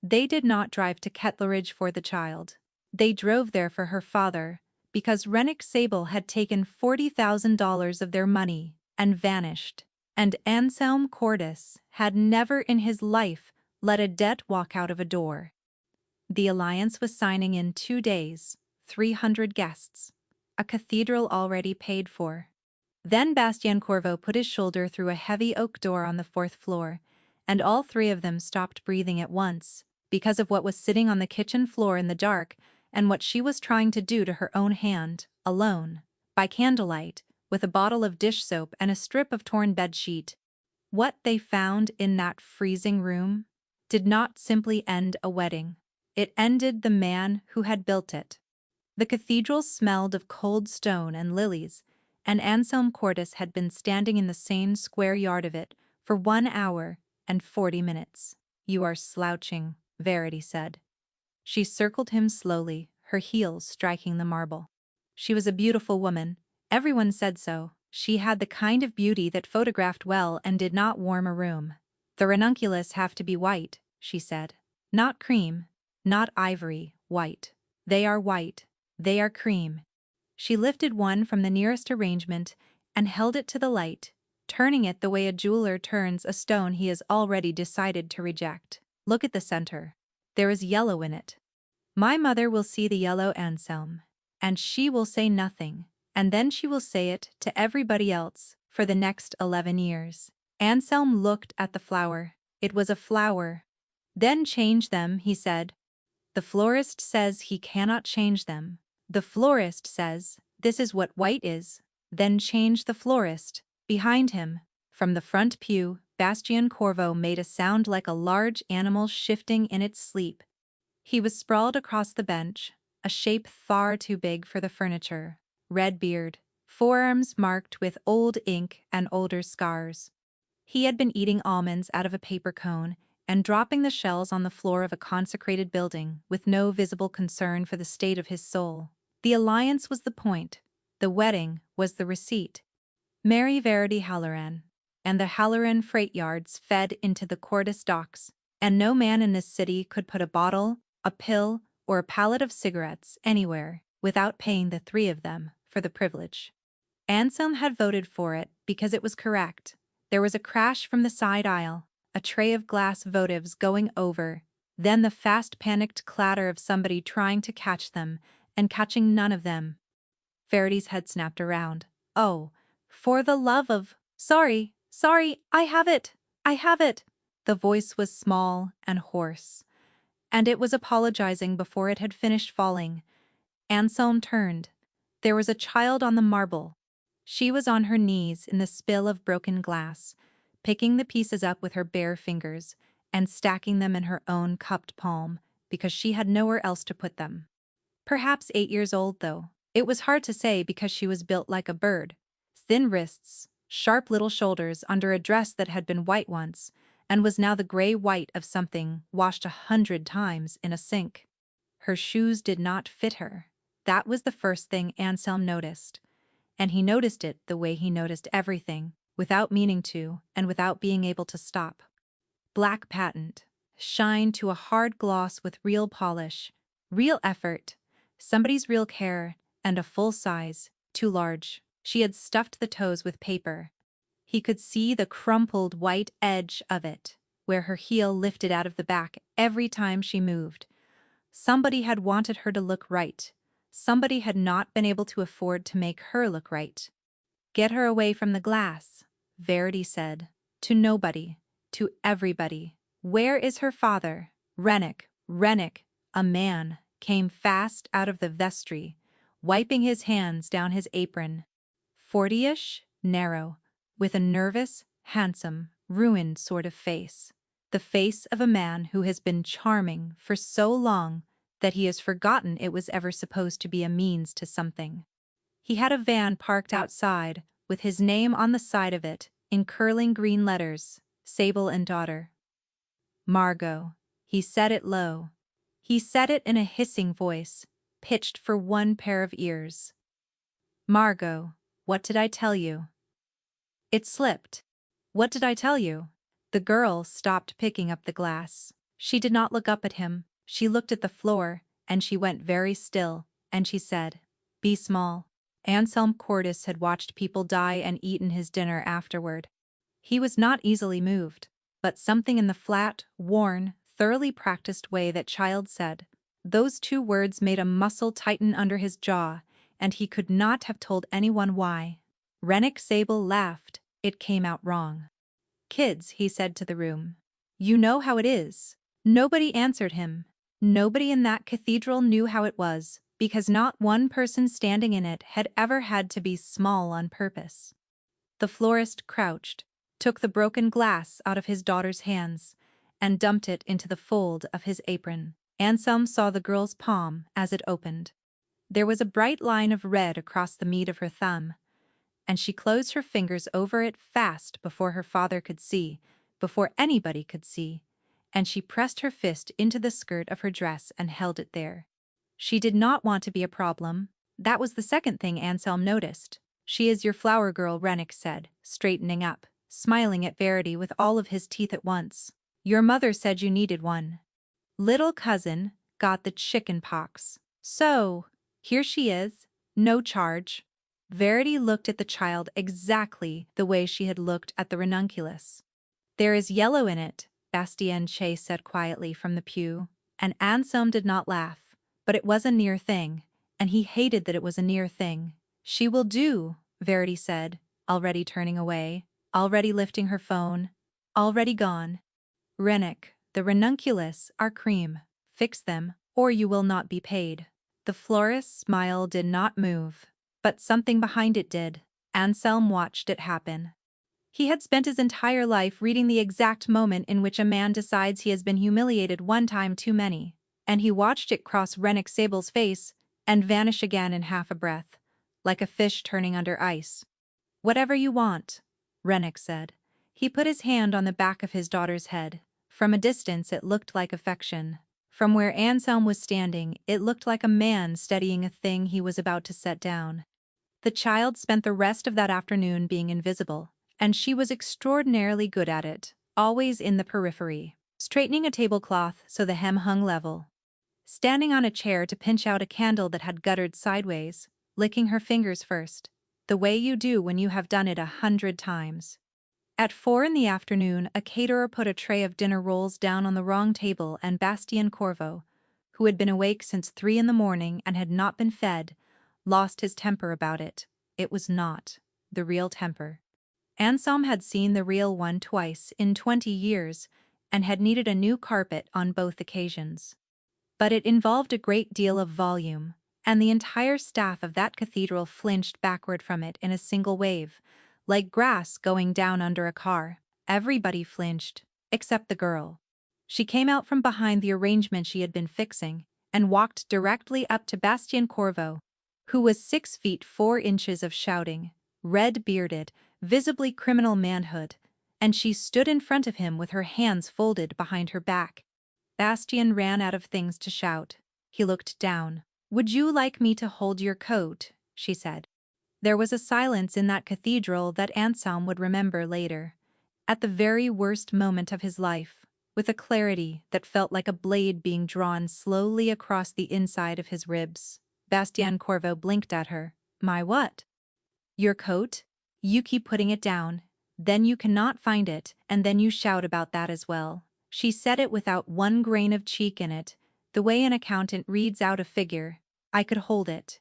They did not drive to Kettleridge for the child. They drove there for her father, because Rennick Sable had taken $40,000 of their money and vanished, and Anselm Cordis had never in his life let a debt walk out of a door. The Alliance was signing in 2 days, 300 guests, a cathedral already paid for. Then Bastien Corvo put his shoulder through a heavy oak door on the 4th floor, and all 3 of them stopped breathing at once, because of what was sitting on the kitchen floor in the dark and what she was trying to do to her own hand, alone, by candlelight, with a bottle of dish soap and a strip of torn bedsheet. What they found in that freezing room did not simply end a wedding. It ended the man who had built it. The cathedral smelled of cold stone and lilies, and Anselm Cordis had been standing in the sane square yard of it for 1 hour and 40 minutes. "You are slouching," Verity said. She circled him slowly, her heels striking the marble. She was a beautiful woman. Everyone said so. She had the kind of beauty that photographed well and did not warm a room. "The ranunculus have to be white," she said. "Not cream, not ivory, white. They are white. They are cream." She lifted one from the nearest arrangement and held it to the light, turning it the way a jeweler turns a stone he has already decided to reject. "Look at the center. There is yellow in it. My mother will see the yellow, Anselm, and she will say nothing, and then she will say it to everybody else for the next 11 years. Anselm looked at the flower. It was a flower. "Then change them," he said. "The florist says he cannot change them. The florist says, this is what white is. Then change the florist." Behind him, from the front pew, Bastien Corvo made a sound like a large animal shifting in its sleep. He was sprawled across the bench, a shape far too big for the furniture, red beard, forearms marked with old ink and older scars. He had been eating almonds out of a paper cone and dropping the shells on the floor of a consecrated building with no visible concern for the state of his soul. The alliance was the point. The wedding was the receipt. Mary Verity Halloran, and the Halloran freight yards fed into the Cordis docks, and no man in this city could put a bottle, a pill, or a pallet of cigarettes anywhere without paying the 3 of them for the privilege. Anselm had voted for it because it was correct. There was a crash from the side aisle, a tray of glass votives going over, then the fast panicked clatter of somebody trying to catch them and catching none of them. Verity's head snapped around. "Oh, for the love of— Sorry, I have it. The voice was small and hoarse, and it was apologizing before it had finished falling. Anselm turned. There was a child on the marble. She was on her knees in the spill of broken glass, picking the pieces up with her bare fingers and stacking them in her own cupped palm because she had nowhere else to put them. Perhaps 8 years old, though. It was hard to say because she was built like a bird. Thin wrists, sharp little shoulders under a dress that had been white once and was now the gray white of something washed 100 times in a sink. Her shoes did not fit her. That was the first thing Anselm noticed. And he noticed it the way he noticed everything, without meaning to and without being able to stop. Black patent, shine to a hard gloss with real polish, real effort, somebody's real care, and a full size, too large. She had stuffed the toes with paper. He could see the crumpled white edge of it, where her heel lifted out of the back every time she moved. Somebody had wanted her to look right. Somebody had not been able to afford to make her look right. "Get her away from the glass," Verity said. To nobody, to everybody. "Where is her father?" Rennick, a man, came fast out of the vestry, wiping his hands down his apron. 40-ish, narrow, with a nervous, handsome, ruined sort of face. The face of a man who has been charming for so long that he has forgotten it was ever supposed to be a means to something. He had a van parked outside, with his name on the side of it, in curling green letters, Sable and Daughter. "Margot." He said it low. He said it in a hissing voice, pitched for one pair of ears. "Margot, what did I tell you?" It slipped. "What did I tell you?" The girl stopped picking up the glass. She did not look up at him. She looked at the floor, and she went very still, and she said, "Be small." Anselm Cordis had watched people die and eaten his dinner afterward. He was not easily moved, but something in the flat, worn, thoroughly practiced way that child said, those two words made a muscle tighten under his jaw, and he could not have told anyone why. Rennick Sable laughed. It came out wrong. "Kids," he said to the room. "You know how it is." Nobody answered him. Nobody in that cathedral knew how it was, because not one person standing in it had ever had to be small on purpose. The florist crouched, took the broken glass out of his daughter's hands, and dumped it into the fold of his apron. Anselm saw the girl's palm as it opened. There was a bright line of red across the meat of her thumb, and she closed her fingers over it fast before her father could see, before anybody could see, and she pressed her fist into the skirt of her dress and held it there. She did not want to be a problem. That was the second thing Anselm noticed. "She is your flower girl," Rennick said, straightening up, smiling at Verity with all of his teeth at once. "Your mother said you needed one. Little cousin got the chicken pox. So, here she is, no charge." Verity looked at the child exactly the way she had looked at the ranunculus. "There is yellow in it," Bastien Che said quietly from the pew, and Anselm did not laugh, but it was a near thing, and he hated that it was a near thing. "She will do," Verity said, already turning away, already lifting her phone, already gone. "Rennick, the ranunculus are cream. Fix them, or you will not be paid." The florist's smile did not move, but something behind it did. Anselm watched it happen. He had spent his entire life reading the exact moment in which a man decides he has been humiliated one time too many, and he watched it cross Rennick Sable's face and vanish again in half a breath, like a fish turning under ice. "Whatever you want," Rennick said. He put his hand on the back of his daughter's head. From a distance it looked like affection. From where Anselm was standing, it looked like a man steadying a thing he was about to set down. The child spent the rest of that afternoon being invisible, and she was extraordinarily good at it, always in the periphery, straightening a tablecloth so the hem hung level, standing on a chair to pinch out a candle that had guttered sideways, licking her fingers first, the way you do when you have done it 100 times. At 4 in the afternoon, a caterer put a tray of dinner rolls down on the wrong table, and Bastien Corvo, who had been awake since 3 in the morning and had not been fed, lost his temper about it. It was not the real temper. Anselm had seen the real one twice in 20 years and had needed a new carpet on both occasions. But it involved a great deal of volume, and the entire staff of that cathedral flinched backward from it in a single wave, like grass going down under a car. Everybody flinched, except the girl. She came out from behind the arrangement she had been fixing and walked directly up to Bastien Corvo, who was 6 feet 4 inches of shouting, red-bearded, visibly criminal manhood, and she stood in front of him with her hands folded behind her back. Bastien ran out of things to shout. He looked down. "Would you like me to hold your coat?" she said. There was a silence in that cathedral that Anselm would remember later, at the very worst moment of his life, with a clarity that felt like a blade being drawn slowly across the inside of his ribs. Bastien Corvo blinked at her. "My what?" "Your coat? You keep putting it down, then you cannot find it, and then you shout about that as well." She said it without one grain of cheek in it, the way an accountant reads out a figure. "I could hold it.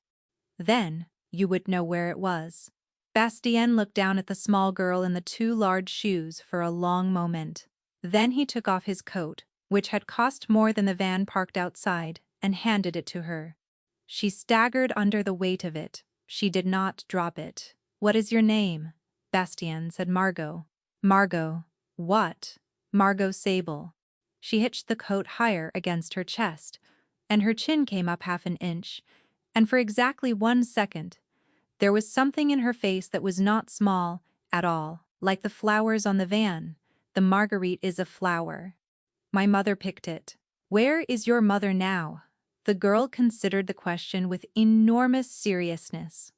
Then you would know where it was." Bastien looked down at the small girl in the 2 large shoes for a long moment. Then he took off his coat, which had cost more than the van parked outside, and handed it to her. She staggered under the weight of it. She did not drop it. "What is your name?" Bastien said. "Margot." "Margot what?" "Margot Sable." She hitched the coat higher against her chest, and her chin came up half an inch, and for exactly 1 second, there was something in her face that was not small at all, like the flowers on the van. "The marguerite is a flower. My mother picked it." "Where is your mother now?" The girl considered the question with enormous seriousness,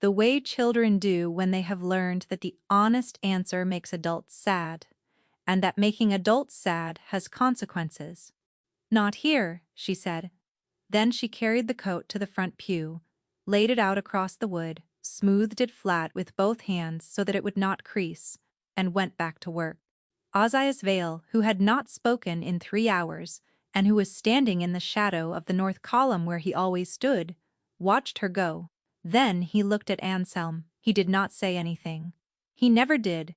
the way children do when they have learned that the honest answer makes adults sad, and that making adults sad has consequences. "Not here," she said. Then she carried the coat to the front pew, laid it out across the wood, smoothed it flat with both hands so that it would not crease, and went back to work. Ozias Vale, who had not spoken in 3 hours, and who was standing in the shadow of the north column where he always stood, watched her go. Then he looked at Anselm. He did not say anything. He never did.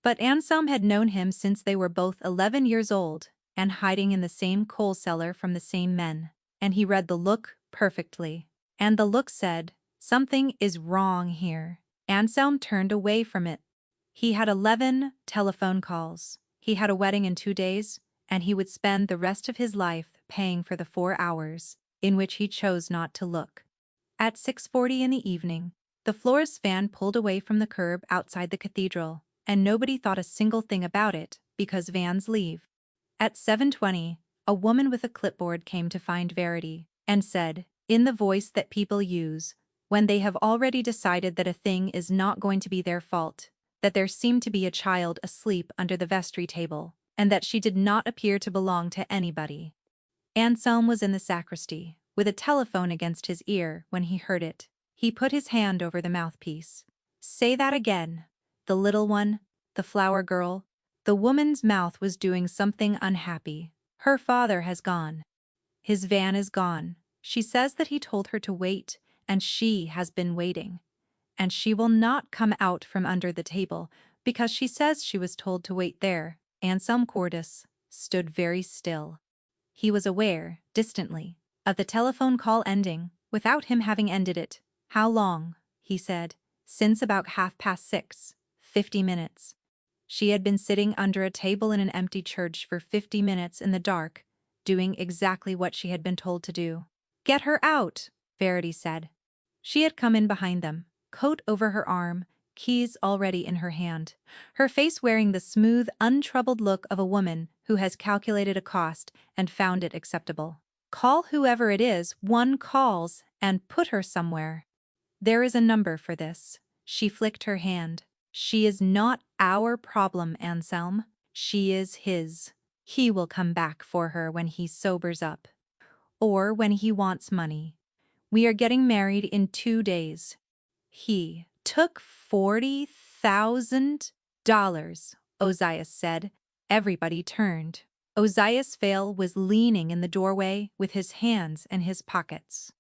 But Anselm had known him since they were both 11 years old, and hiding in the same coal cellar from the same men. And he read the look perfectly. And the look said, "Something is wrong here." Anselm turned away from it. He had 11 telephone calls. He had a wedding in 2 days, and he would spend the rest of his life paying for the 4 hours in which he chose not to look. At 6:40 in the evening, the florist's van pulled away from the curb outside the cathedral, and nobody thought a single thing about it because vans leave. At 7:20, a woman with a clipboard came to find Verity and said, in the voice that people use when they have already decided that a thing is not going to be their fault, that there seemed to be a child asleep under the vestry table, and that she did not appear to belong to anybody. Anselm was in the sacristy, with a telephone against his ear when he heard it. He put his hand over the mouthpiece. "Say that again. The little one, the flower girl." The woman's mouth was doing something unhappy. "Her father has gone. His van is gone. She says that he told her to wait, and she has been waiting. And she will not come out from under the table, because she says she was told to wait there." Anselm Cordis stood very still. He was aware, distantly, of the telephone call ending, without him having ended it. "How long?" he said. "Since about 6:30. 50 minutes. She had been sitting under a table in an empty church for 50 minutes in the dark, doing exactly what she had been told to do. "Get her out," Verity said. She had come in behind them, coat over her arm, keys already in her hand, her face wearing the smooth, untroubled look of a woman who has calculated a cost and found it acceptable. "Call whoever it is one calls and put her somewhere. There is a number for this." She flicked her hand. "She is not our problem, Anselm. She is his. He will come back for her when he sobers up. Or when he wants money. We are getting married in 2 days." "He took $40,000, Ozias said. Everybody turned. Ozias Vale was leaning in the doorway with his hands in his pockets.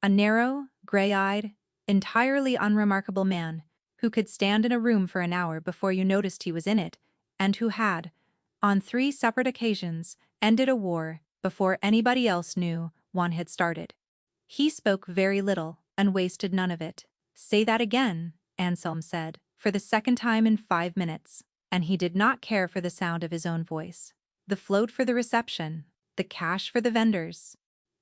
A narrow, gray-eyed, entirely unremarkable man who could stand in a room for an hour before you noticed he was in it, and who had, on 3 separate occasions, ended a war before anybody else knew one had started. He spoke very little and wasted none of it. "Say that again," Anselm said, for the second time in 5 minutes, and he did not care for the sound of his own voice. "The float for the reception, the cash for the vendors."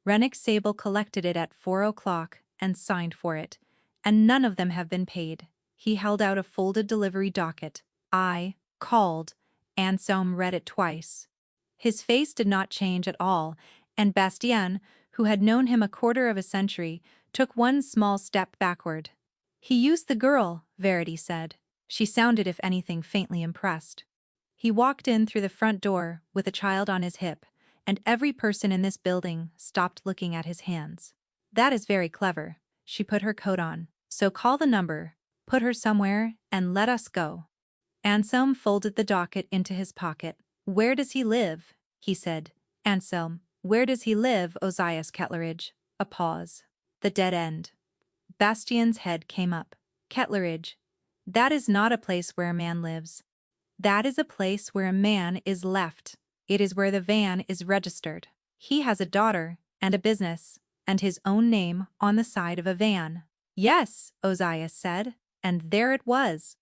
Rennick Sable collected it at 4 o'clock and signed for it, and none of them have been paid. He held out a folded delivery docket. "I called." Anselm read it twice. His face did not change at all, and Bastien, who had known him a quarter of a century, took one small step backward. "He used the girl," Verity said. She sounded, if anything, faintly impressed. He walked in through the front door with a child on his hip, and every person in this building stopped looking at his hands. "That is very clever." She put her coat on. "So call the number, put her somewhere, and let us go." Anselm folded the docket into his pocket. "Where does he live?" he said. "Anselm, where does he live, Ozias Ketleridge?" A pause. The dead end. Bastien's head came up. "Ketleridge. That is not a place where a man lives. That is a place where a man is left. It is where the van is registered. He has a daughter, and a business, and his own name on the side of a van." "Yes," Ozias said, and there it was.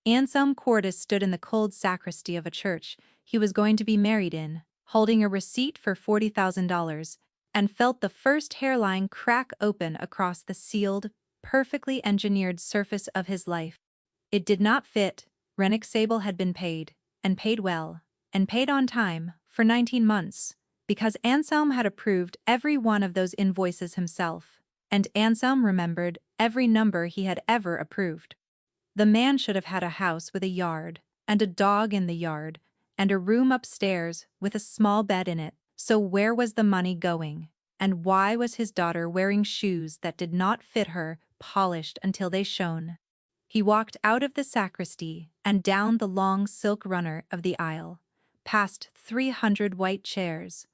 Anselm Cordis stood in the cold sacristy of a church he was going to be married in, holding a receipt for $40,000, and felt the first hairline crack open across the sealed, perfectly engineered surface of his life. It did not fit. Rennick Sable had been paid, and paid well, and paid on time, for 19 months, because Anselm had approved every one of those invoices himself, and Anselm remembered every number he had ever approved. The man should have had a house with a yard, and a dog in the yard, and a room upstairs with a small bed in it, So where was the money going? And why was his daughter wearing shoes that did not fit her, polished until they shone? He walked out of the sacristy and down the long silk runner of the aisle, past 300 white chairs,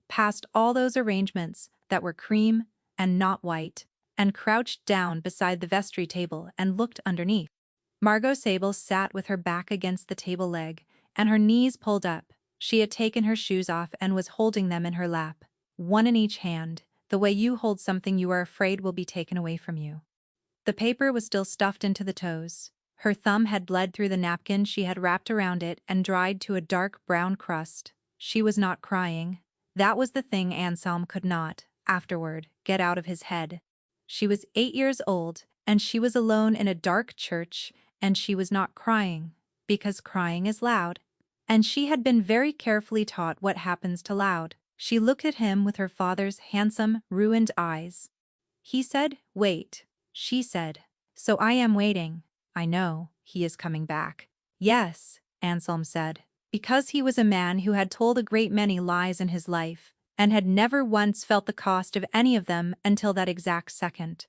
past all those arrangements that were cream and not white, and crouched down beside the vestry table and looked underneath. Margot Sable sat with her back against the table leg and her knees pulled up. She had taken her shoes off and was holding them in her lap, one in each hand, the way you hold something you are afraid will be taken away from you. The paper was still stuffed into the toes. Her thumb had bled through the napkin she had wrapped around it and dried to a dark brown crust. She was not crying. That was the thing Anselm could not, afterward, get out of his head. She was 8 years old, and she was alone in a dark church, and she was not crying, because crying is loud. And she had been very carefully taught what happens to loud. She looked at him with her father's handsome, ruined eyes. He said, "Wait." She said, "So I am waiting. I know, he is coming back." "Yes," Anselm said, because he was a man who had told a great many lies in his life, and had never once felt the cost of any of them until that exact second.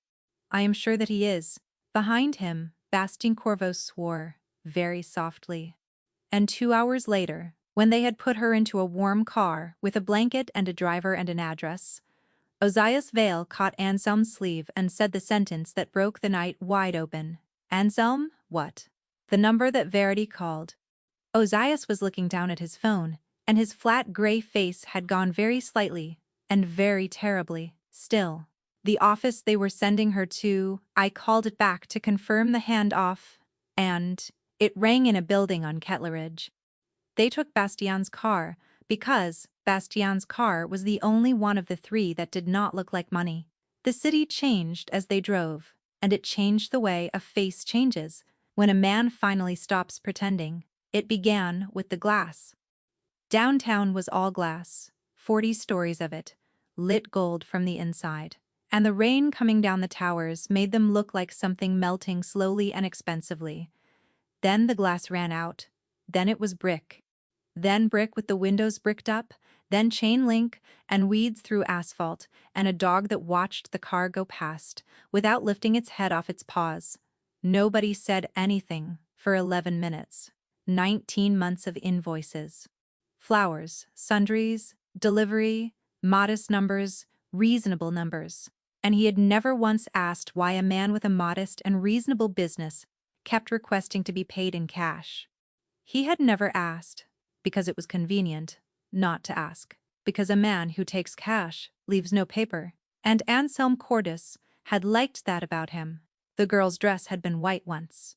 "I am sure that he is." Behind him, Bastien Corvo swore, very softly. And 2 hours later, when they had put her into a warm car with a blanket and a driver and an address, Ozias Vale caught Anselm's sleeve and said the sentence that broke the night wide open. "Anselm, what?" The number that Verity called. Ozias was looking down at his phone, and his flat gray face had gone very slightly, and very terribly, still. "The office they were sending her to, I called it back to confirm the handoff, and it rang in a building on Kettleridge." They took Bastien's car, because Bastien's car was the only one of the three that did not look like money. The city changed as they drove, and it changed the way a face changes when a man finally stops pretending. It began with the glass. Downtown was all glass, 40 stories of it, lit gold from the inside, and the rain coming down the towers made them look like something melting slowly and expensively. Then the glass ran out, then it was brick. Then brick with the windows bricked up, then chain link, and weeds through asphalt, and a dog that watched the car go past, without lifting its head off its paws. Nobody said anything for 11 minutes. 19 months of invoices. Flowers, sundries, delivery, modest numbers, reasonable numbers. And he had never once asked why a man with a modest and reasonable business kept requesting to be paid in cash. He had never asked, because it was convenient not to ask, because a man who takes cash leaves no paper, and Anselm Cordis had liked that about him. The girl's dress had been white once.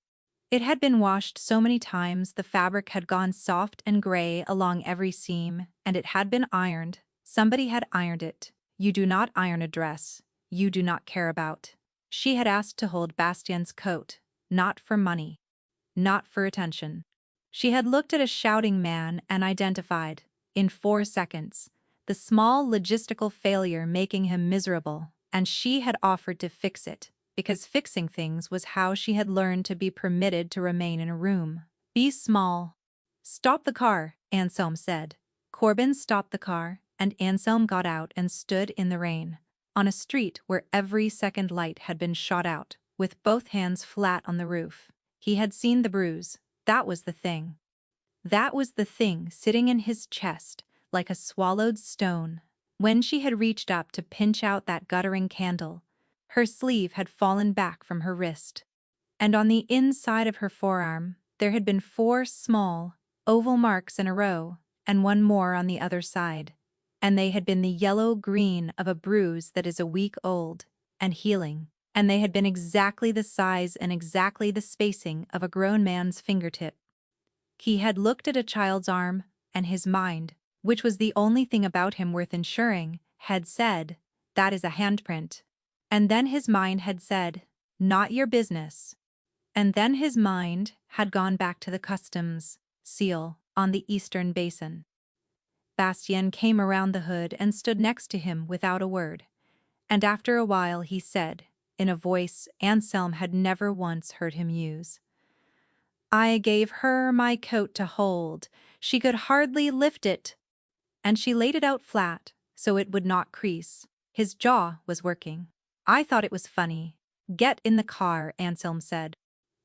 It had been washed so many times the fabric had gone soft and gray along every seam, and it had been ironed. Somebody had ironed it. You do not iron a dress you do not care about. She had asked to hold Bastien's coat, not for money, not for attention. She had looked at a shouting man and identified, in 4 seconds, the small logistical failure making him miserable, and she had offered to fix it, because fixing things was how she had learned to be permitted to remain in a room. Be small. "Stop the car," Anselm said. Corbin stopped the car, and Anselm got out and stood in the rain, on a street where every second light had been shot out, with both hands flat on the roof. He had seen the bruise. That was the thing. That was the thing sitting in his chest, like a swallowed stone. When she had reached up to pinch out that guttering candle, her sleeve had fallen back from her wrist. And on the inside of her forearm, there had been 4 small, oval marks in a row, and one more on the other side. And they had been the yellow-green of a bruise that is a week old, and healing. And they had been exactly the size and exactly the spacing of a grown man's fingertip. He had looked at a child's arm, and his mind, which was the only thing about him worth insuring, had said, "That is a handprint." And then his mind had said, "Not your business." And then his mind had gone back to the customs seal on the Eastern Basin. Bastien came around the hood and stood next to him without a word. And after a while he said, in a voice Anselm had never once heard him use, "I gave her my coat to hold. She could hardly lift it." and she laid it out flat so it would not crease. His jaw was working. I thought it was funny. Get in the car, Anselm said.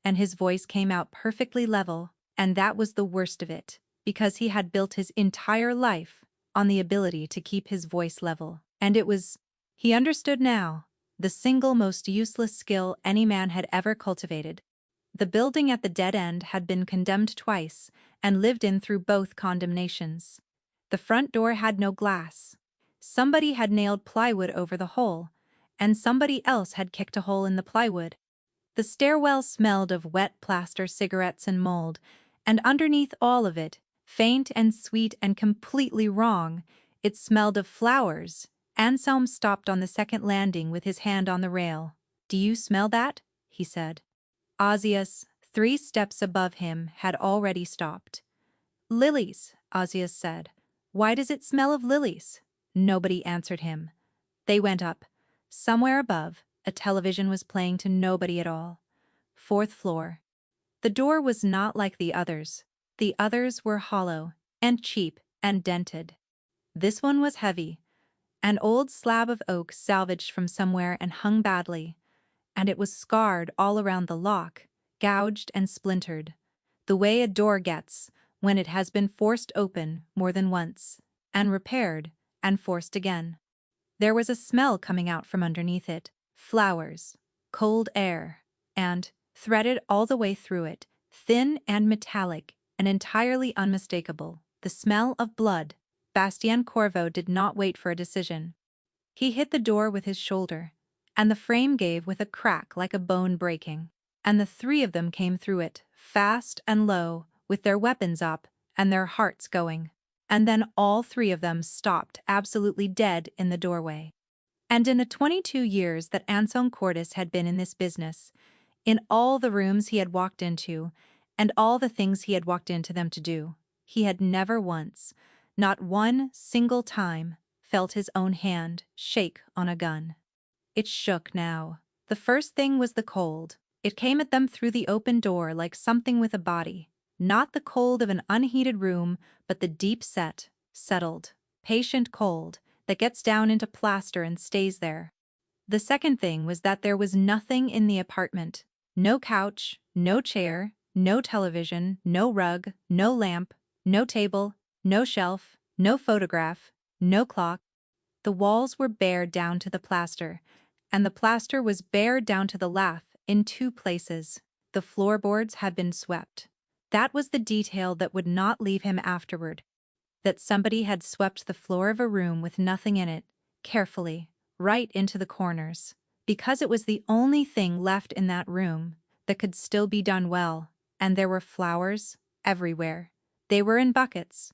And his voice came out perfectly level, and that was the worst of it, because he had built his entire life on the ability to keep his voice level. And it was, he understood now, the single most useless skill any man had ever cultivated. The building at the dead end had been condemned twice and lived in through both condemnations. The front door had no glass. Somebody had nailed plywood over the hole, and somebody else had kicked a hole in the plywood. The stairwell smelled of wet plaster, cigarettes, and mold, and underneath all of it, faint and sweet and completely wrong, it smelled of flowers. Anselm stopped on the second landing with his hand on the rail. "Do you smell that?" he said. Ozias, 3 steps above him, had already stopped. "Lilies," Ozias said. "Why does it smell of lilies?" Nobody answered him. They went up. Somewhere above, a television was playing to nobody at all. 4th floor. The door was not like the others. The others were hollow, and cheap, and dented. This one was heavy. An old slab of oak salvaged from somewhere and hung badly, and it was scarred all around the lock, gouged and splintered, the way a door gets when it has been forced open more than once, and repaired, and forced again. There was a smell coming out from underneath it, flowers, cold air, and, threaded all the way through it, thin and metallic and entirely unmistakable, the smell of blood. Bastien Corvo did not wait for a decision. He hit the door with his shoulder, and the frame gave with a crack like a bone breaking, and the 3 of them came through it, fast and low, with their weapons up and their hearts going. And then all 3 of them stopped absolutely dead in the doorway. And in the 22 years that Anselm Cordis had been in this business, in all the rooms he had walked into, and all the things he had walked into them to do, he had never once, not one single time, felt his own hand shake on a gun. It shook now. The first thing was the cold. It came at them through the open door like something with a body. Not the cold of an unheated room, but the deep-set, settled, patient cold that gets down into plaster and stays there. The second thing was that there was nothing in the apartment. No couch, no chair, no television, no rug, no lamp, no table, no shelf, no photograph, no clock. The walls were bare down to the plaster, and the plaster was bare down to the lath in 2 places. The floorboards had been swept. That was the detail that would not leave him afterward. That somebody had swept the floor of a room with nothing in it, carefully, right into the corners, because it was the only thing left in that room that could still be done well, and there were flowers everywhere. They were in buckets.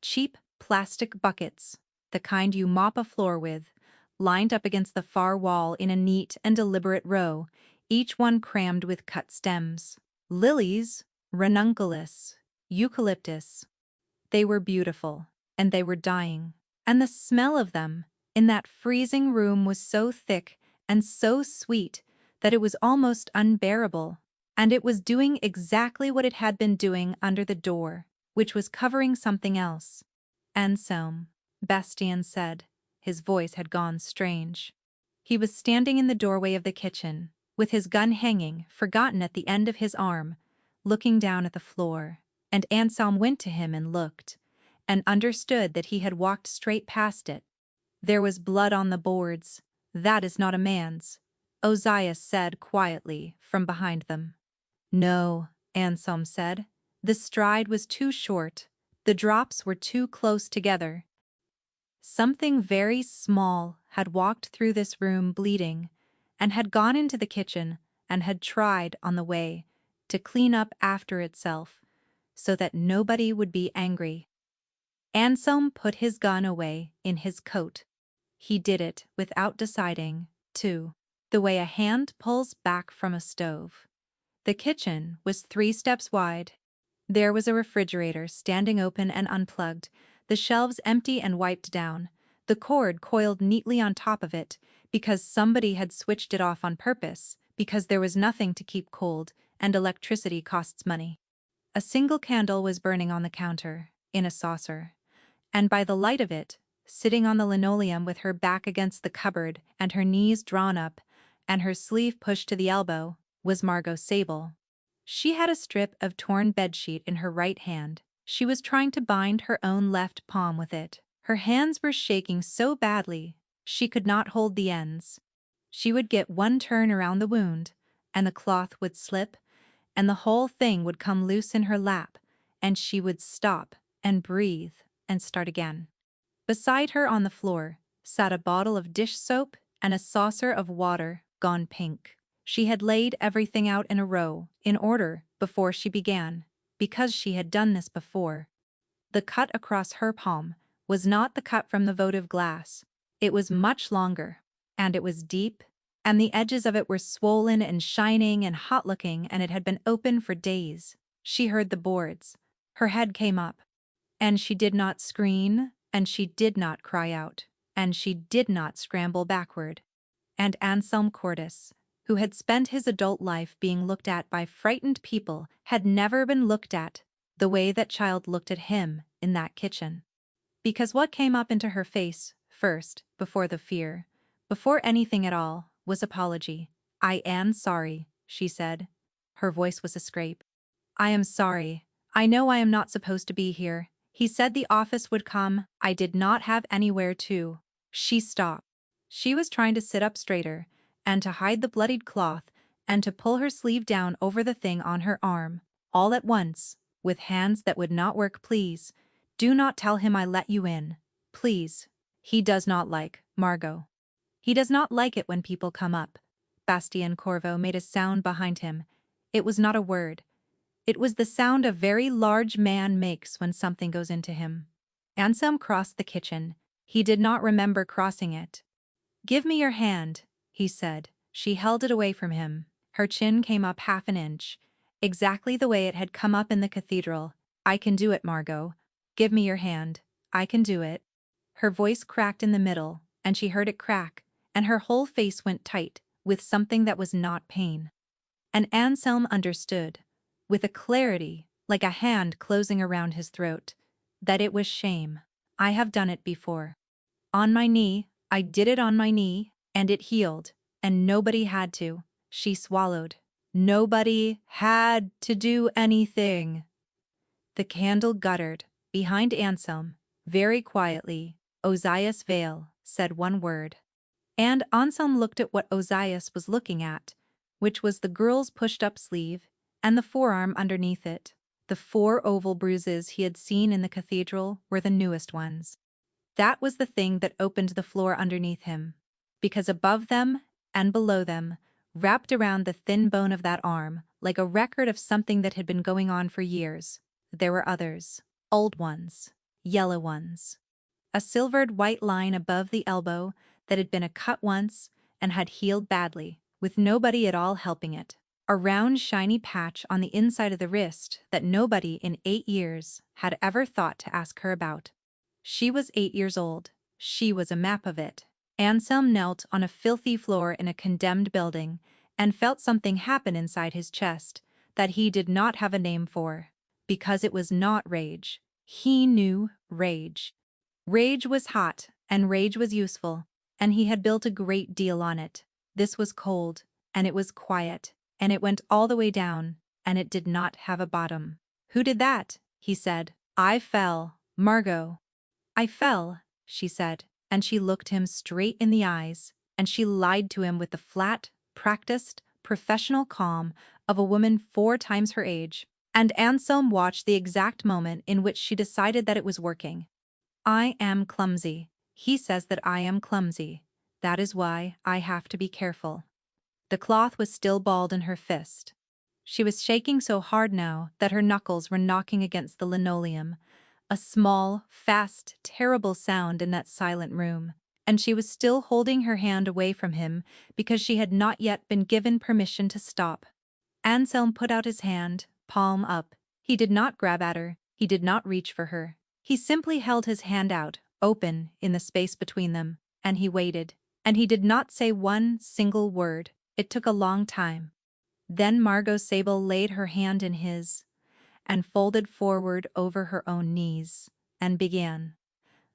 Cheap plastic buckets, the kind you mop a floor with, lined up against the far wall in a neat and deliberate row, each one crammed with cut stems. Lilies, ranunculus, eucalyptus. They were beautiful, and they were dying. And the smell of them, in that freezing room, was so thick and so sweet that it was almost unbearable. And it was doing exactly what it had been doing under the door, which was covering something else. "Anselm," Bastien said. His voice had gone strange. He was standing in the doorway of the kitchen, with his gun hanging, forgotten, at the end of his arm, looking down at the floor, and Anselm went to him and looked, and understood that he had walked straight past it. "There was blood on the boards. That is not a man's," Ozias said quietly from behind them. "No," Anselm said. "The stride was too short. The drops were too close together. Something very small had walked through this room bleeding, and had gone into the kitchen and had tried, on the way, to clean up after itself, so that nobody would be angry." Anselm put his gun away in his coat. He did it without deciding, too, the way a hand pulls back from a stove. The kitchen was 3 steps wide. There was a refrigerator standing open and unplugged, the shelves empty and wiped down, the cord coiled neatly on top of it, because somebody had switched it off on purpose, because there was nothing to keep cold, and electricity costs money. A single candle was burning on the counter, in a saucer, And by the light of it, sitting on the linoleum with her back against the cupboard and her knees drawn up and her sleeve pushed to the elbow, was Margot Sable. She had a strip of torn bedsheet in her right hand. She was trying to bind her own left palm with it. Her hands were shaking so badly, she could not hold the ends. She would get one turn around the wound, and the cloth would slip, and the whole thing would come loose in her lap, and she would stop and breathe and start again. Beside her on the floor sat a bottle of dish soap and a saucer of water gone pink. She had laid everything out in a row, in order, before she began, because she had done this before. The cut across her palm was not the cut from the votive glass. It was much longer, and it was deep, and the edges of it were swollen and shining and hot-looking, and it had been open for days. She heard the boards. Her head came up. And she did not scream, and she did not cry out, and she did not scramble backward. And Anselm Cordis, who had spent his adult life being looked at by frightened people, had never been looked at the way that child looked at him in that kitchen. Because what came up into her face first, before the fear, before anything at all, was apology. "I am sorry," she said. Her voice was a scrape. "I am sorry. I know I am not supposed to be here. He said the office would come. I did not have anywhere to." She stopped. She was trying to sit up straighter, and to hide the bloodied cloth, and to pull her sleeve down over the thing on her arm, all at once, with hands that would not work. "Please, do not tell him I let you in. Please. He does not like, Margot. He does not like it when people come up." Bastien Corvo made a sound behind him. It was not a word. It was the sound a very large man makes when something goes into him. Anselm crossed the kitchen. He did not remember crossing it. "Give me your hand," he said. She held it away from him. Her chin came up half an inch, exactly the way it had come up in the cathedral. "I can do it, Margot. Give me your hand. I can do it." Her voice cracked in the middle, and she heard it crack, and her whole face went tight, with something that was not pain. And Anselm understood, with a clarity, like a hand closing around his throat, that it was shame. "I have done it before. On my knee, I did it on my knee, and it healed, and nobody had to." She swallowed. "Nobody had to do anything." The candle guttered. Behind Anselm, very quietly, Ozias Vale said one word. And Anselm looked at what Ozias was looking at, which was the girl's pushed-up sleeve, and the forearm underneath it. The 4 oval bruises he had seen in the cathedral were the newest ones. That was the thing that opened the floor underneath him, because above them and below them, wrapped around the thin bone of that arm, like a record of something that had been going on for years, there were others, old ones, yellow ones. A silvered white line above the elbow that had been a cut once and had healed badly, with nobody at all helping it. A round shiny patch on the inside of the wrist that nobody in 8 years had ever thought to ask her about. She was 8 years old. She was a map of it. Anselm knelt on a filthy floor in a condemned building and felt something happen inside his chest that he did not have a name for, because it was not rage. He knew rage. Rage was hot, and rage was useful, and he had built a great deal on it. This was cold, and it was quiet, and it went all the way down, and it did not have a bottom. "Who did that?" he said. "I fell, Margot." "I fell," she said, and she looked him straight in the eyes, and she lied to him with the flat, practiced, professional calm of a woman 4 times her age. And Anselm watched the exact moment in which she decided that it was working. "I am clumsy. He says that I am clumsy. That is why I have to be careful." The cloth was still balled in her fist. She was shaking so hard now that her knuckles were knocking against the linoleum, a small, fast, terrible sound in that silent room, and she was still holding her hand away from him because she had not yet been given permission to stop. Anselm put out his hand, palm up. He did not grab at her. He did not reach for her. He simply held his hand out, open, in the space between them, and he waited. And he did not say one single word. It took a long time. Then Margot Sable laid her hand in his, and folded forward over her own knees, and began.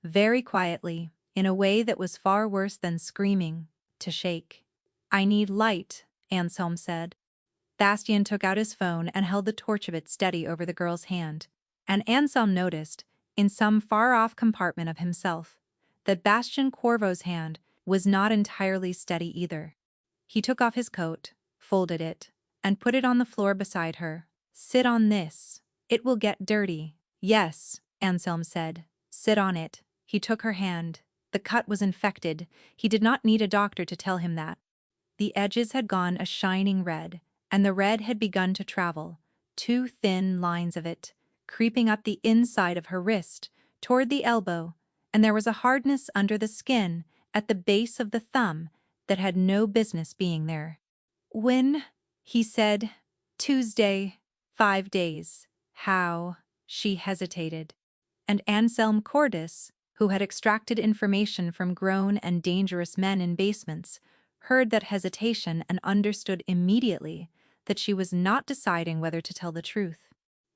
very quietly, in a way that was far worse than screaming, to shake. "I need light," Anselm said. Bastien took out his phone and held the torch of it steady over the girl's hand, and Anselm noticed, in some far-off compartment of himself, that Bastien Corvo's hand was not entirely steady either. He took off his coat, folded it, and put it on the floor beside her. "Sit on this. It will get dirty." "Yes," Anselm said. "Sit on it." He took her hand. The cut was infected. He did not need a doctor to tell him that. The edges had gone a shining red, and the red had begun to travel, 2 thin lines of it, creeping up the inside of her wrist, toward the elbow, and there was a hardness under the skin, at the base of the thumb, that had no business being there. "When?" he said. "Tuesday. 5 days. How?" She hesitated. And Anselm Cordis, who had extracted information from grown and dangerous men in basements, heard that hesitation and understood immediately that she was not deciding whether to tell the truth.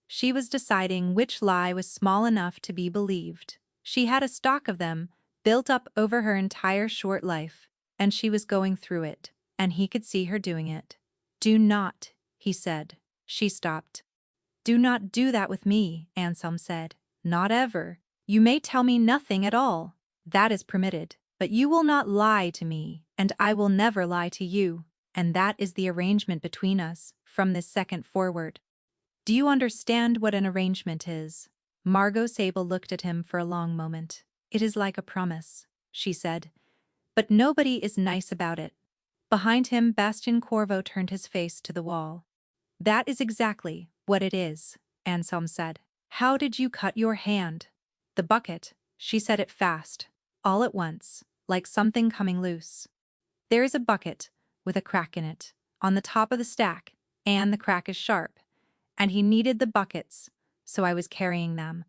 She was deciding which lie was small enough to be believed. She had a stock of them, built up over her entire short life, and she was going through it, and he could see her doing it. "Do not," he said. She stopped. "Do not do that with me," Anselm said. "Not ever. You may tell me nothing at all. That is permitted. But you will not lie to me, and I will never lie to you. And that is the arrangement between us, from this second forward. Do you understand what an arrangement is?" Margot Sable looked at him for a long moment. "It is like a promise," she said. "But nobody is nice about it." Behind him, Bastien Corvo turned his face to the wall. "That is exactly what it is," Anselm said. "How did you cut your hand?" "The bucket." She said it fast, all at once, like something coming loose. "There is a bucket, with a crack in it, on the top of the stack, and the crack is sharp. And he needed the buckets, so I was carrying them.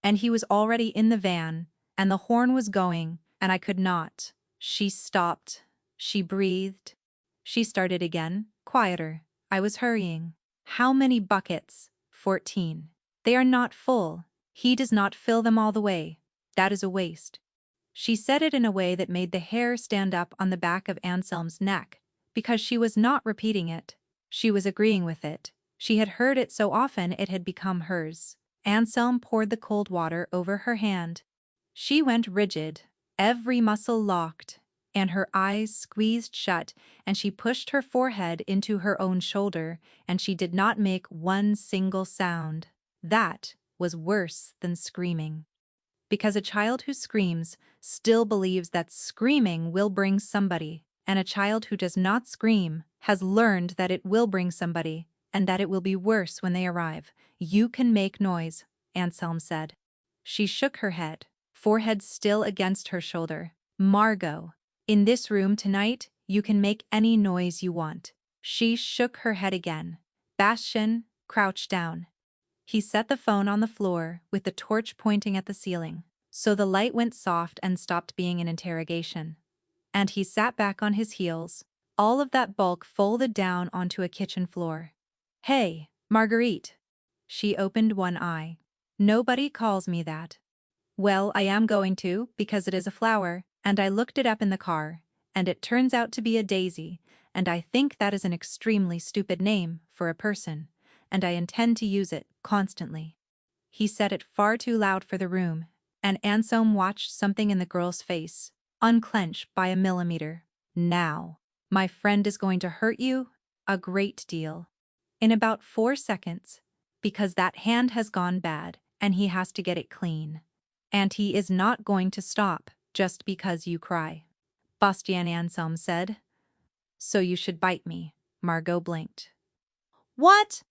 And he was already in the van, and the horn was going, and I could not." She stopped. She breathed. She started again, quieter. "I was hurrying." "How many buckets?" 14. "They are not full. He does not fill them all the way. That is a waste." She said it in a way that made the hair stand up on the back of Anselm's neck, because she was not repeating it. She was agreeing with it. She had heard it so often it had become hers. Anselm poured the cold water over her hand. She went rigid, every muscle locked, and her eyes squeezed shut, and she pushed her forehead into her own shoulder, and she did not make one single sound. That was worse than screaming. Because a child who screams still believes that screaming will bring somebody, and a child who does not scream has learned that it will bring somebody, and that it will be worse when they arrive. "You can make noise," Anselm said. She shook her head, forehead still against her shoulder. "Margot, in this room tonight, you can make any noise you want." She shook her head again. Bastien crouched down. He set the phone on the floor with the torch pointing at the ceiling, so the light went soft and stopped being an interrogation. And he sat back on his heels, all of that bulk folded down onto a kitchen floor. "Hey, Marguerite." She opened one eye. "Nobody calls me that." "Well, I am going to, because it is a flower, and I looked it up in the car, and it turns out to be a daisy, and I think that is an extremely stupid name for a person, and I intend to use it constantly." He said it far too loud for the room, and Anselm watched something in the girl's face unclench by a millimeter. "Now, my friend is going to hurt you a great deal. In about 4 seconds, because that hand has gone bad, and he has to get it clean. And he is not going to stop just because you cry." Bastien Anselm said. "So you should bite me." Margot blinked. "What?"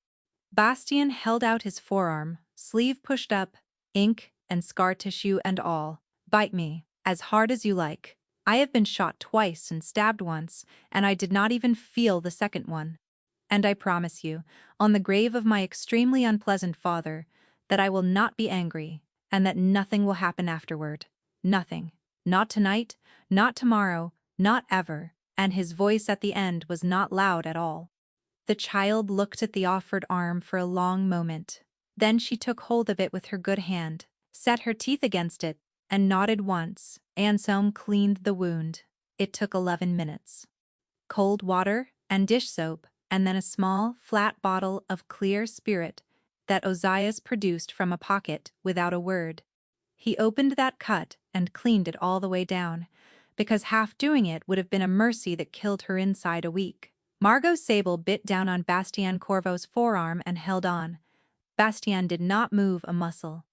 Bastien held out his forearm, sleeve pushed up, ink and scar tissue and all. "Bite me, as hard as you like. I have been shot twice and stabbed once, and I did not even feel the second one. And I promise you, on the grave of my extremely unpleasant father, that I will not be angry, and that nothing will happen afterward. Nothing. Not tonight, not tomorrow, not ever." And his voice at the end was not loud at all. The child looked at the offered arm for a long moment. Then she took hold of it with her good hand, set her teeth against it, and nodded once. Anselm cleaned the wound. It took 11 minutes. Cold water and dish soap, and then a small, flat bottle of clear spirit that Ozias produced from a pocket without a word. He opened that cut and cleaned it all the way down, because half doing it would have been a mercy that killed her inside a week. Margot Sable bit down on Bastien Corvo's forearm and held on. Bastien did not move a muscle.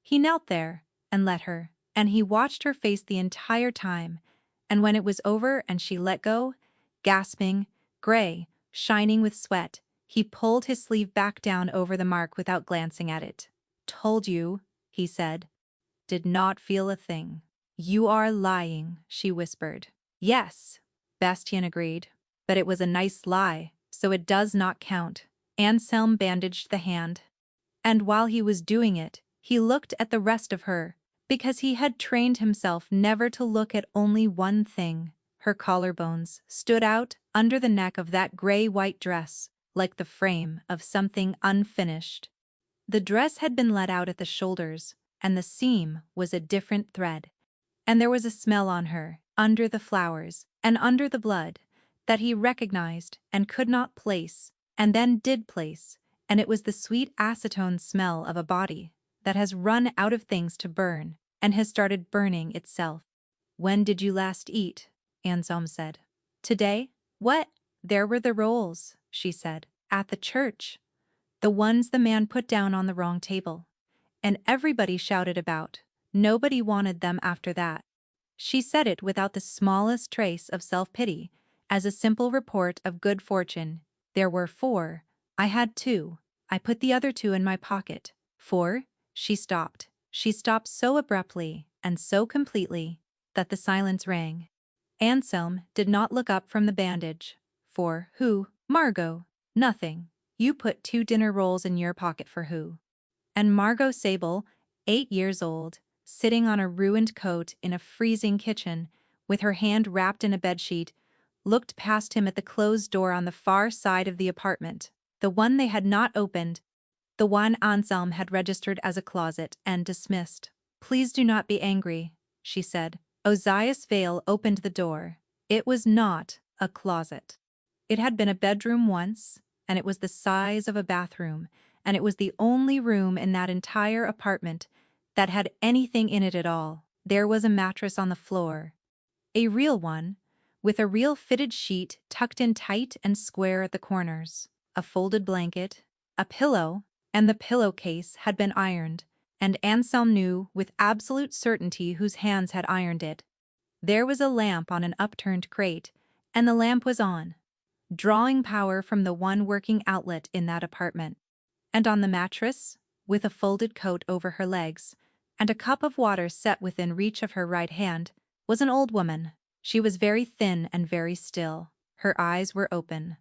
He knelt there and let her, and he watched her face the entire time, and when it was over and she let go, gasping, gray, shining with sweat, he pulled his sleeve back down over the mark without glancing at it. "Told you," he said. "Did not feel a thing." "You are lying," she whispered. "Yes," Bastien agreed, "but it was a nice lie, so it does not count." Anselm bandaged the hand. And while he was doing it, he looked at the rest of her, because he had trained himself never to look at only one thing. Her collarbones stood out under the neck of that gray-white dress, like the frame of something unfinished. The dress had been let out at the shoulders, and the seam was a different thread. And there was a smell on her, under the flowers, and under the blood, that he recognized and could not place, and then did place, and it was the sweet acetone smell of a body that has run out of things to burn, and has started burning itself. "When did you last eat?" Anselm said. "Today." "What?" "There were the rolls," she said, "at the church. The ones the man put down on the wrong table. And everybody shouted about. Nobody wanted them after that." She said it without the smallest trace of self-pity, as a simple report of good fortune. "There were 4. I had 2. I put the other 2 in my pocket." 4? She stopped. She stopped so abruptly and so completely that the silence rang. Anselm did not look up from the bandage. "For who?" "Margot." "Nothing. You put 2 dinner rolls in your pocket for who?" And Margot Sable, 8 years old, sitting on a ruined coat in a freezing kitchen, with her hand wrapped in a bedsheet, looked past him at the closed door on the far side of the apartment, the one they had not opened, the one Anselm had registered as a closet and dismissed. "Please do not be angry," she said. Ozias Vale opened the door. It was not a closet. It had been a bedroom once, and it was the size of a bathroom, and it was the only room in that entire apartment that had anything in it at all. There was a mattress on the floor. A real one, with a real fitted sheet tucked in tight and square at the corners. A folded blanket, a pillow, and the pillowcase had been ironed, and Anselm knew with absolute certainty whose hands had ironed it. There was a lamp on an upturned crate, and the lamp was on, drawing power from the one working outlet in that apartment. And on the mattress, with a folded coat over her legs, and a cup of water set within reach of her right hand, was an old woman. She was very thin and very still. Her eyes were open.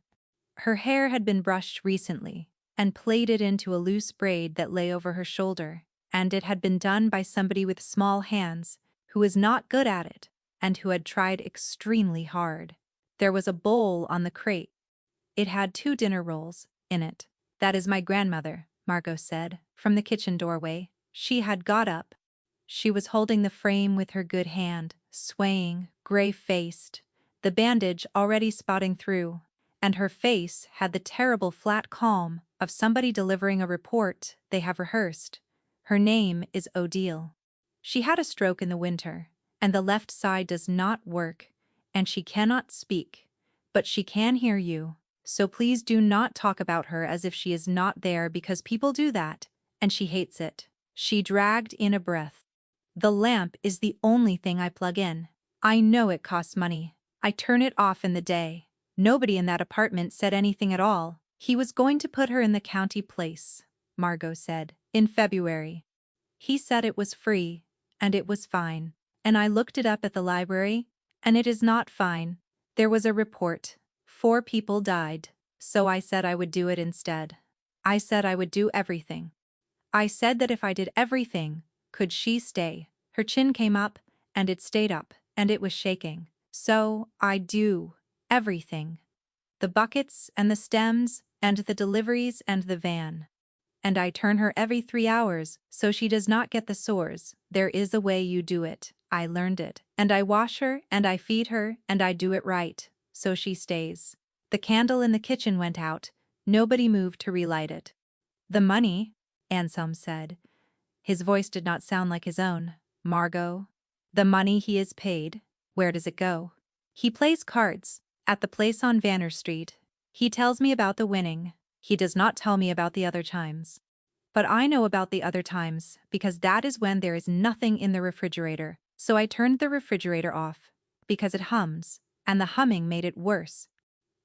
Her hair had been brushed recently, and plaited into a loose braid that lay over her shoulder, and it had been done by somebody with small hands, who was not good at it, and who had tried extremely hard. There was a bowl on the crate. It had 2 dinner rolls in it. "That is my grandmother," Margot said, from the kitchen doorway. She had got up. She was holding the frame with her good hand, swaying, gray-faced, the bandage already spotting through, and her face had the terrible flat calm of somebody delivering a report they have rehearsed. "Her name is Odile. She had a stroke in the winter, and the left side does not work, and she cannot speak, but she can hear you. So please do not talk about her as if she is not there, because people do that, and she hates it." She dragged in a breath. "The lamp is the only thing I plug in. I know it costs money. I turn it off in the day." Nobody in that apartment said anything at all. "He was going to put her in the county place," Margot said, "in February. He said it was free, and it was fine. And I looked it up at the library, and it is not fine. There was a report. 4 people died. So I said I would do it instead. I said I would do everything. I said that if I did everything, could she stay?" Her chin came up, and it stayed up, and it was shaking. "So I do everything. The buckets and the stems and the deliveries and the van. and I turn her every 3 hours so she does not get the sores. There is a way you do it. I learned it. And I wash her, and I feed her, and I do it right, so she stays. The candle in the kitchen went out. Nobody moved to relight it. The money, Anselm said. His voice did not sound like his own. Margot. The money he is paid, where does it go? He plays cards, at the place on Vanner Street. He tells me about the winning. He does not tell me about the other times. But I know about the other times, because that is when there is nothing in the refrigerator. So I turned the refrigerator off, because it hums, and the humming made it worse.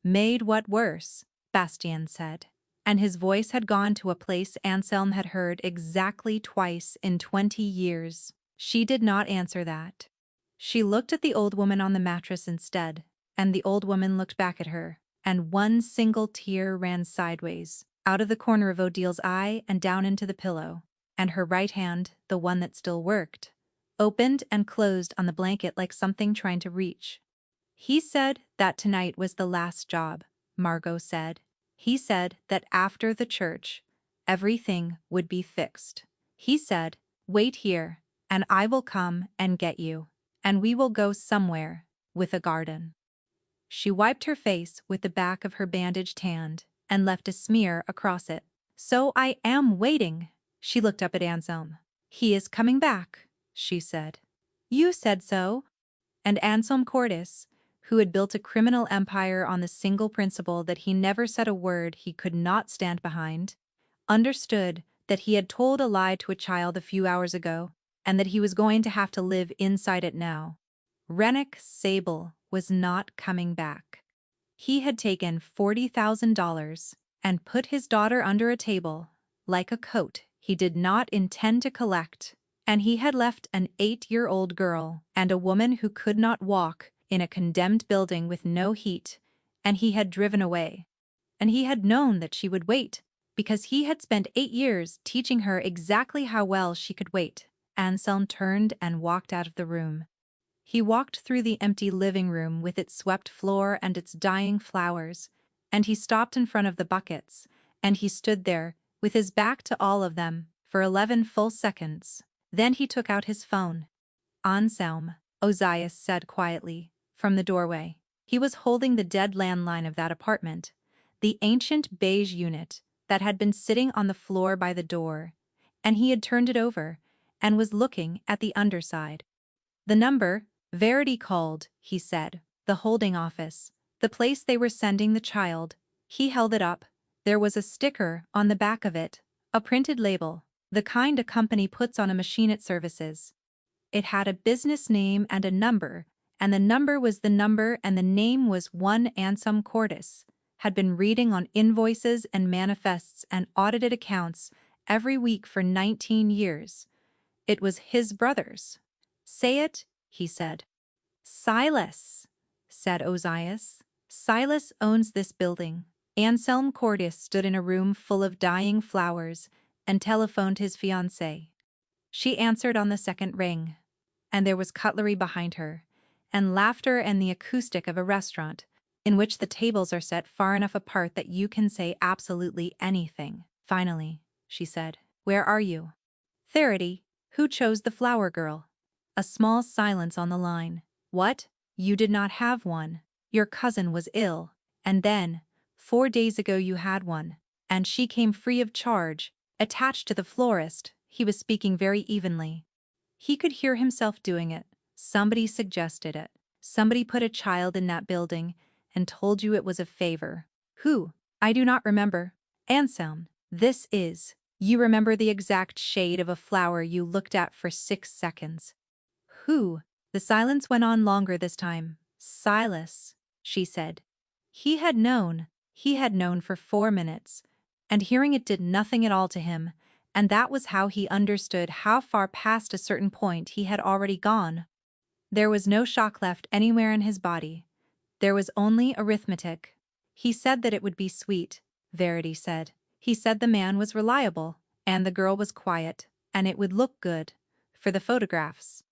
Made what worse? Bastien said. And his voice had gone to a place Anselm had heard exactly twice in 20 years. She did not answer that. She looked at the old woman on the mattress instead, and the old woman looked back at her, and one single tear ran sideways, out of the corner of Odile's eye and down into the pillow, and her right hand, the one that still worked, opened and closed on the blanket like something trying to reach. He said that tonight was the last job, Margot said. He said that after the church, everything would be fixed. He said, wait here, and I will come and get you, and we will go somewhere, with a garden. She wiped her face with the back of her bandaged hand and left a smear across it. So I am waiting. She looked up at Anselm. He is coming back, she said. You said so. And Anselm Cordis, who had built a criminal empire on the single principle that he never said a word he could not stand behind, understood that he had told a lie to a child a few hours ago, and that he was going to have to live inside it now. Rennick Sable was not coming back. He had taken $40,000 and put his daughter under a table, like a coat he did not intend to collect, and he had left an 8-year-old girl and a woman who could not walk in a condemned building with no heat, and he had driven away. And he had known that she would wait, because he had spent 8 years teaching her exactly how well she could wait. Anselm turned and walked out of the room. He walked through the empty living room with its swept floor and its dying flowers, and he stopped in front of the buckets, and he stood there, with his back to all of them, for 11 full seconds. Then he took out his phone. Anselm, Ozias said quietly, from the doorway. He was holding the dead landline of that apartment, the ancient beige unit that had been sitting on the floor by the door, and he had turned it over and was looking at the underside. The number, Verity called, he said, the holding office, the place they were sending the child. He held it up. There was a sticker on the back of it, a printed label, the kind a company puts on a machine it services. It had a business name and a number, and the number was the number and the name was one Anselm Cordis, had been reading on invoices and manifests and audited accounts every week for 19 years. It was his brother's. Say it, he said. Silas, said Ozias. Silas owns this building. Anselm Cordis stood in a room full of dying flowers and telephoned his fiancée. She answered on the second ring, and there was cutlery behind her, and laughter and the acoustic of a restaurant, in which the tables are set far enough apart that you can say absolutely anything. Finally, she said, where are you? Verity, who chose the flower girl? A small silence on the line. What? You did not have one. Your cousin was ill, and then, 4 days ago you had one, and she came free of charge, attached to the florist. He was speaking very evenly. He could hear himself doing it. Somebody suggested it. Somebody put a child in that building and told you it was a favor. Who? I do not remember. Anselm, this is. You remember the exact shade of a flower you looked at for 6 seconds. Who? The silence went on longer this time. Silas, she said. He had known for 4 minutes, and hearing it did nothing at all to him, and that was how he understood how far past a certain point he had already gone. There was no shock left anywhere in his body. There was only arithmetic. He said that it would be sweet, Verity said. He said the man was reliable, and the girl was quiet, and it would look good, for the photographs.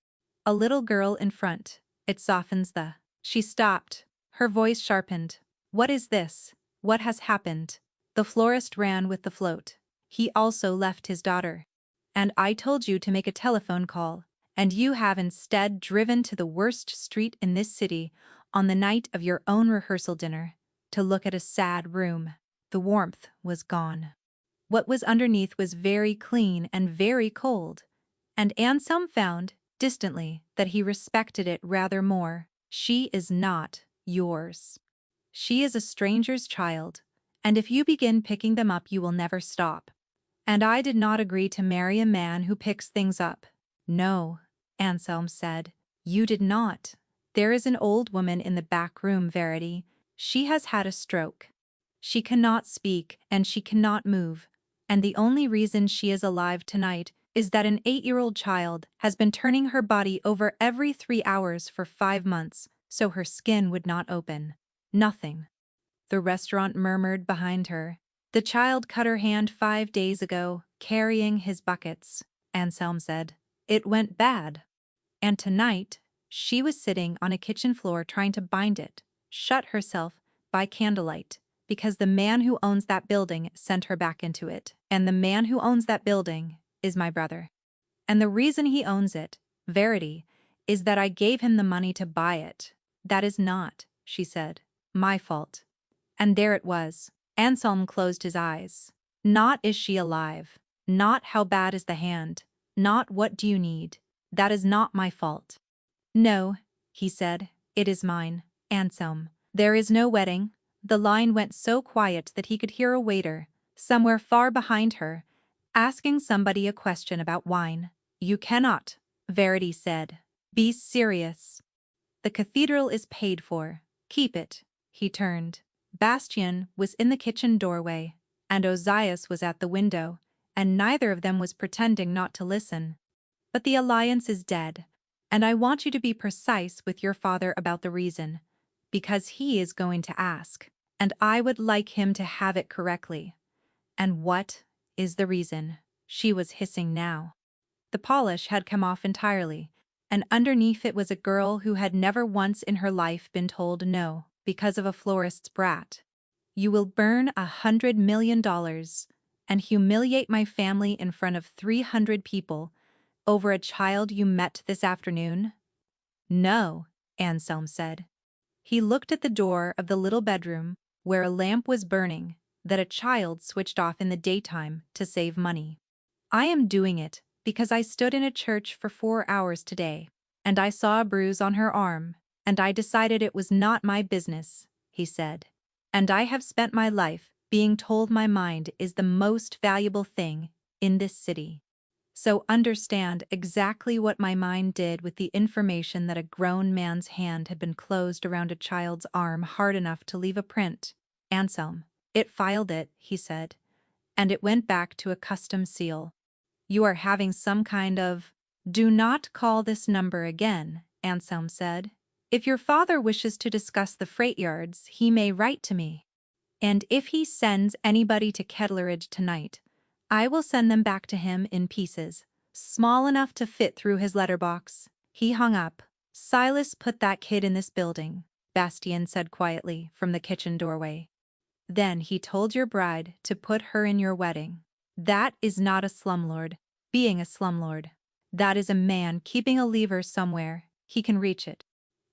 A little girl in front. It softens the. She stopped. Her voice sharpened. What is this? What has happened? The florist ran with the float. He also left his daughter. And I told you to make a telephone call, and you have instead driven to the worst street in this city on the night of your own rehearsal dinner to look at a sad room. The warmth was gone. What was underneath was very clean and very cold, and Anselm found, distantly, that he respected it rather more. She is not yours. She is a stranger's child, and if you begin picking them up you will never stop. And I did not agree to marry a man who picks things up. No, Anselm said, you did not. There is an old woman in the back room, Verity. She has had a stroke. She cannot speak and she cannot move, and the only reason she is alive tonight is that an 8-year-old child has been turning her body over every 3 hours for 5 months, so her skin would not open. Nothing. The restaurant murmured behind her. The child cut her hand 5 days ago, carrying his buckets, Anselm said. It went bad. And tonight, she was sitting on a kitchen floor trying to bind it, shut herself, by candlelight, because the man who owns that building sent her back into it. And the man who owns that building is my brother. And the reason he owns it, Verity, is that I gave him the money to buy it. That is not, she said, my fault. And there it was. Anselm closed his eyes. Not is she alive. Not how bad is the hand. Not what do you need. That is not my fault. No, he said, it is mine, Anselm. There is no wedding. The line went so quiet that he could hear a waiter, somewhere far behind her, asking somebody a question about wine. You cannot, Verity said. Be serious. The cathedral is paid for. Keep it. He turned. Bastien was in the kitchen doorway, and Ozias was at the window, and neither of them was pretending not to listen. But the alliance is dead, and I want you to be precise with your father about the reason, because he is going to ask, and I would like him to have it correctly. And what is the reason? She was hissing now. The polish had come off entirely, and underneath it was a girl who had never once in her life been told no because of a florist's brat. You will burn $100 million and humiliate my family in front of 300 people over a child you met this afternoon? No, Anselm said. He looked at the door of the little bedroom where a lamp was burning that a child switched off in the daytime to save money. I am doing it because I stood in a church for 4 hours today, and I saw a bruise on her arm, and I decided it was not my business, he said. And I have spent my life being told my mind is the most valuable thing in this city. So understand exactly what my mind did with the information that a grown man's hand had been closed around a child's arm hard enough to leave a print. Anselm. It filed it, he said, and it went back to a custom seal. You are having some kind of— Do not call this number again, Anselm said. If your father wishes to discuss the freight yards, he may write to me. And if he sends anybody to Kettleridge tonight, I will send them back to him in pieces, small enough to fit through his letterbox. He hung up. Silas put that kid in this building, Bastien said quietly from the kitchen doorway. Then he told your bride to put her in your wedding. That is not a slumlord being a slumlord. That is a man keeping a lever somewhere. He can reach it.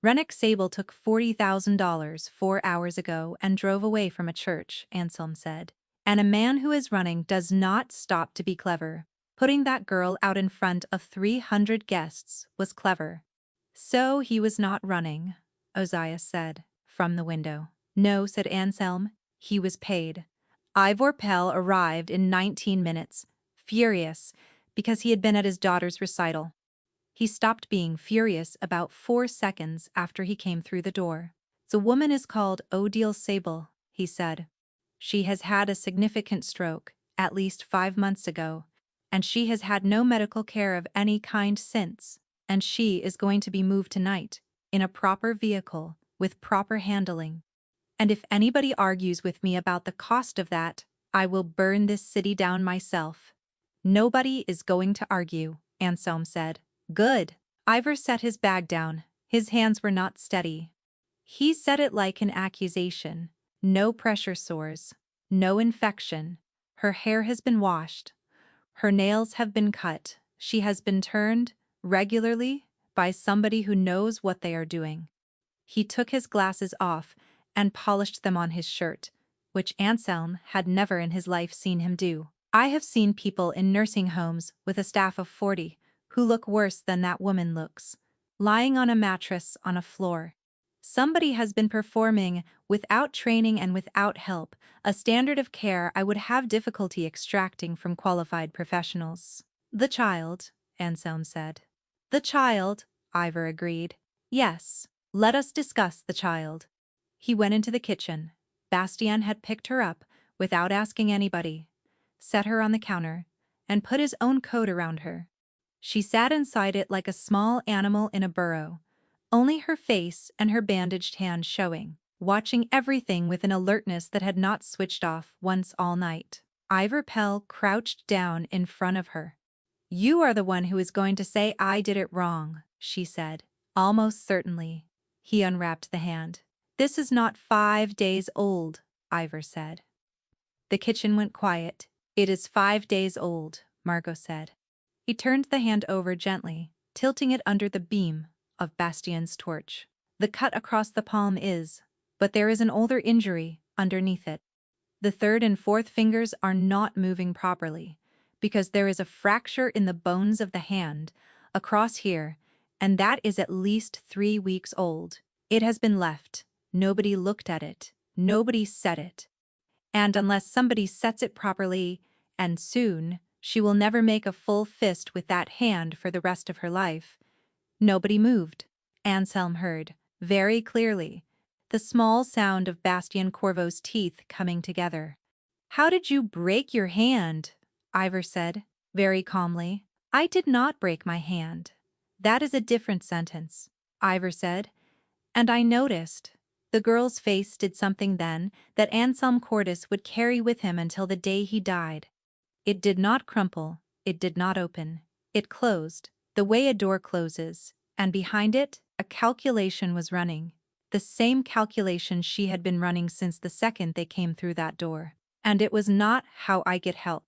Rennick Sable took $40,000 4 hours ago and drove away from a church, Anselm said. And a man who is running does not stop to be clever. Putting that girl out in front of 300 guests was clever. So he was not running, Ozias said, from the window. No, said Anselm, he was paid. Ivor Pell arrived in 19 minutes, furious, because he had been at his daughter's recital. He stopped being furious about 4 seconds after he came through the door. The woman is called Odile Sable, he said. She has had a significant stroke, at least 5 months ago, and she has had no medical care of any kind since, and she is going to be moved tonight, in a proper vehicle, with proper handling. And if anybody argues with me about the cost of that, I will burn this city down myself. Nobody is going to argue, Anselm said. Good. Ivor set his bag down. His hands were not steady. He said it like an accusation. No pressure sores. No infection. Her hair has been washed. Her nails have been cut. She has been turned, regularly, by somebody who knows what they are doing. He took his glasses off and polished them on his shirt, which Anselm had never in his life seen him do. I have seen people in nursing homes with a staff of 40 who look worse than that woman looks, lying on a mattress on a floor. Somebody has been performing, without training and without help, a standard of care I would have difficulty extracting from qualified professionals. The child, Anselm said. The child, Ivor agreed. Yes, let us discuss the child. He went into the kitchen. Bastien had picked her up, without asking anybody, set her on the counter, and put his own coat around her. She sat inside it like a small animal in a burrow, only her face and her bandaged hand showing, watching everything with an alertness that had not switched off once all night. Ivor Pell crouched down in front of her. "You are the one who is going to say I did it wrong," she said. "Almost certainly." He unwrapped the hand. "This is not 5 days old," Ivor said. The kitchen went quiet. "It is 5 days old," Margot said. He turned the hand over gently, tilting it under the beam of Bastien's torch. "The cut across the palm is, but there is an older injury underneath it. The third and fourth fingers are not moving properly, because there is a fracture in the bones of the hand, across here, and that is at least 3 weeks old. It has been left. Nobody looked at it. Nobody set it. And unless somebody sets it properly, and soon, she will never make a full fist with that hand for the rest of her life." Nobody moved. Anselm heard, very clearly, the small sound of Bastien Corvo's teeth coming together. "How did you break your hand?" Ivor said, very calmly. "I did not break my hand. That is a different sentence," Ivor said. "And I noticed." The girl's face did something then that Anselm Cordis would carry with him until the day he died. It did not crumple, it did not open. It closed, the way a door closes, and behind it, a calculation was running. The same calculation she had been running since the second they came through that door. And it was not how I get help.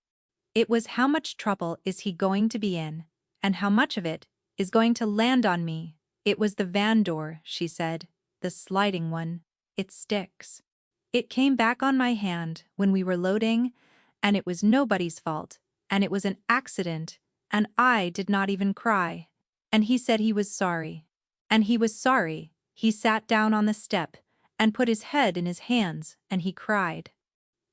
It was how much trouble is he going to be in, and how much of it is going to land on me. It was the van door, she said, the sliding one. It sticks. It came back on my hand when we were loading, and it was nobody's fault, and it was an accident, and I did not even cry. And he said he was sorry. And he was sorry. He sat down on the step and put his head in his hands, and he cried.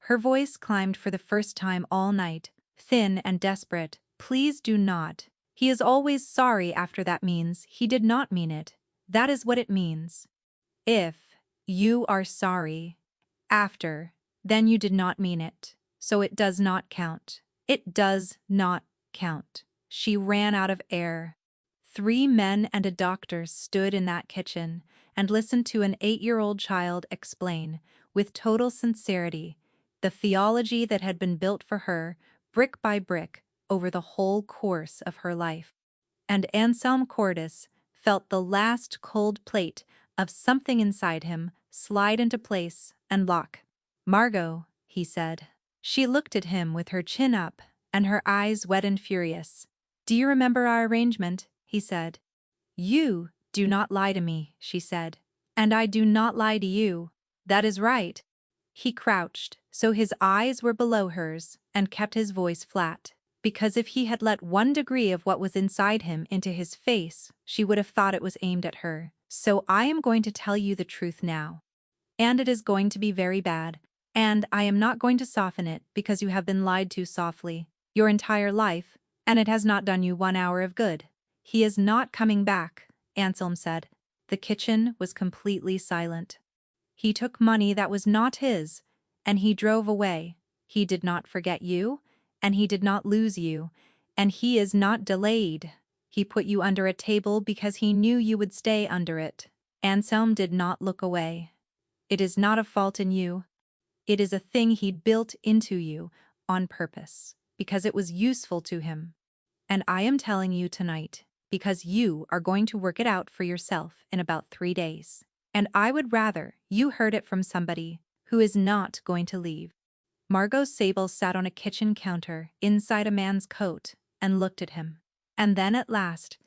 Her voice climbed for the first time all night, thin and desperate. "Please do not. He is always sorry after that means he did not mean it. That is what it means. If you are sorry after, then you did not mean it. So it does not count. It does not count." She ran out of air. 3 men and a doctor stood in that kitchen and listened to an 8-year-old child explain, with total sincerity, the theology that had been built for her, brick by brick, over the whole course of her life. And Anselm Cordis felt the last cold plate of something inside him slide into place and lock. "Margot," he said. She looked at him with her chin up and her eyes wet and furious. "Do you remember our arrangement?" he said. "You do not lie to me," she said. "And I do not lie to you. That is right." He crouched, so his eyes were below hers, and kept his voice flat, because if he had let 1 degree of what was inside him into his face, she would have thought it was aimed at her. "So I am going to tell you the truth now. And it is going to be very bad, and I am not going to soften it because you have been lied to softly your entire life, and it has not done you 1 hour of good." "He is not coming back," Anselm said. The kitchen was completely silent. "He took money that was not his, and he drove away. He did not forget you, and he did not lose you, and he is not delayed. He put you under a table because he knew you would stay under it." Anselm did not look away. "It is not a fault in you. It is a thing he built into you on purpose, because it was useful to him. And I am telling you tonight, because you are going to work it out for yourself in about 3 days. And I would rather you heard it from somebody who is not going to leave." Margot Sable sat on a kitchen counter inside a man's coat and looked at him. And then at last,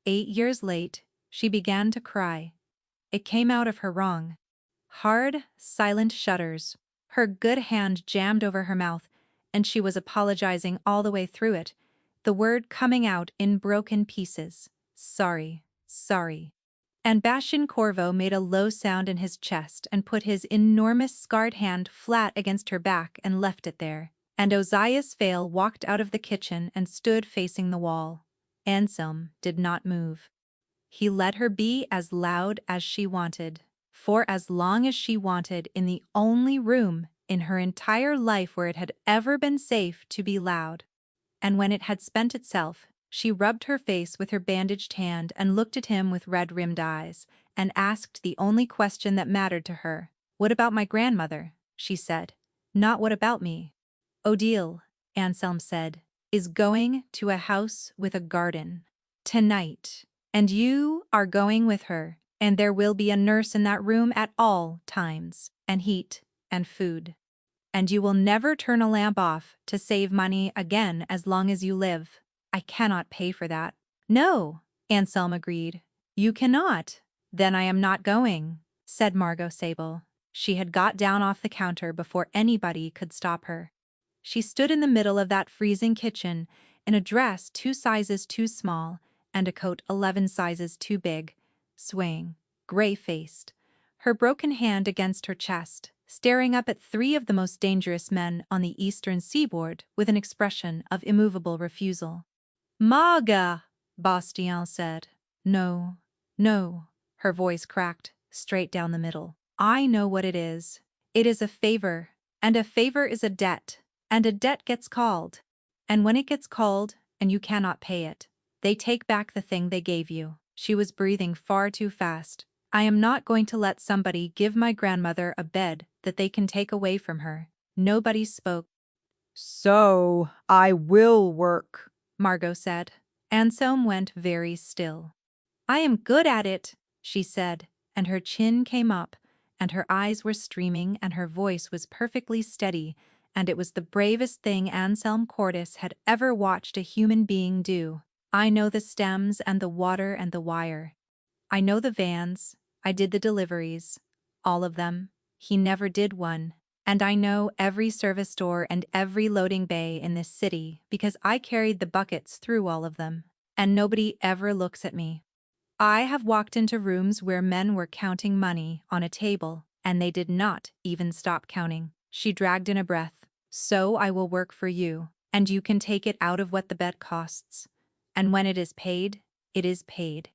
8 years late, she began to cry. It came out of her wrong. Hard, silent shudders. Her good hand jammed over her mouth, and she was apologizing all the way through it, the word coming out in broken pieces. Sorry, sorry. And Bastion Corvo made a low sound in his chest and put his enormous scarred hand flat against her back and left it there. And Ozias Vale walked out of the kitchen and stood facing the wall. Anselm did not move. He let her be as loud as she wanted, for as long as she wanted, in the only room in her entire life where it had ever been safe to be loud. And when it had spent itself, she rubbed her face with her bandaged hand and looked at him with red-rimmed eyes, and asked the only question that mattered to her. "What about my grandmother?" she said. "Not what about me." "Odile," Anselm said, "is going to a house with a garden. Tonight. And you are going with her, and there will be a nurse in that room at all times, and heat, and food. And you will never turn a lamp off to save money again as long as you live. I cannot pay for that." "No," Anselm agreed. "You cannot." "Then I am not going," said Margot Sable. She had got down off the counter before anybody could stop her. She stood in the middle of that freezing kitchen in a dress 2 sizes too small and a coat 11 sizes too big, swaying, gray-faced, her broken hand against her chest, staring up at 3 of the most dangerous men on the eastern seaboard with an expression of immovable refusal. "Margot," Bastien said. "No, no," her voice cracked, straight down the middle. "I know what it is. It is a favor, and a favor is a debt, and a debt gets called. And when it gets called, and you cannot pay it, they take back the thing they gave you." She was breathing far too fast. "I am not going to let somebody give my grandmother a bed that they can take away from her." Nobody spoke. "So I will work," Margot said. Anselm went very still. "I am good at it," she said, and her chin came up, and her eyes were streaming, and her voice was perfectly steady, and it was the bravest thing Anselm Cordis had ever watched a human being do. "I know the stems and the water and the wire. I know the vans. I did the deliveries. All of them. He never did one. And I know every service door and every loading bay in this city because I carried the buckets through all of them. And nobody ever looks at me. I have walked into rooms where men were counting money on a table, and they did not even stop counting." She dragged in a breath. "So I will work for you, and you can take it out of what the bet costs. And when it is paid, it is paid.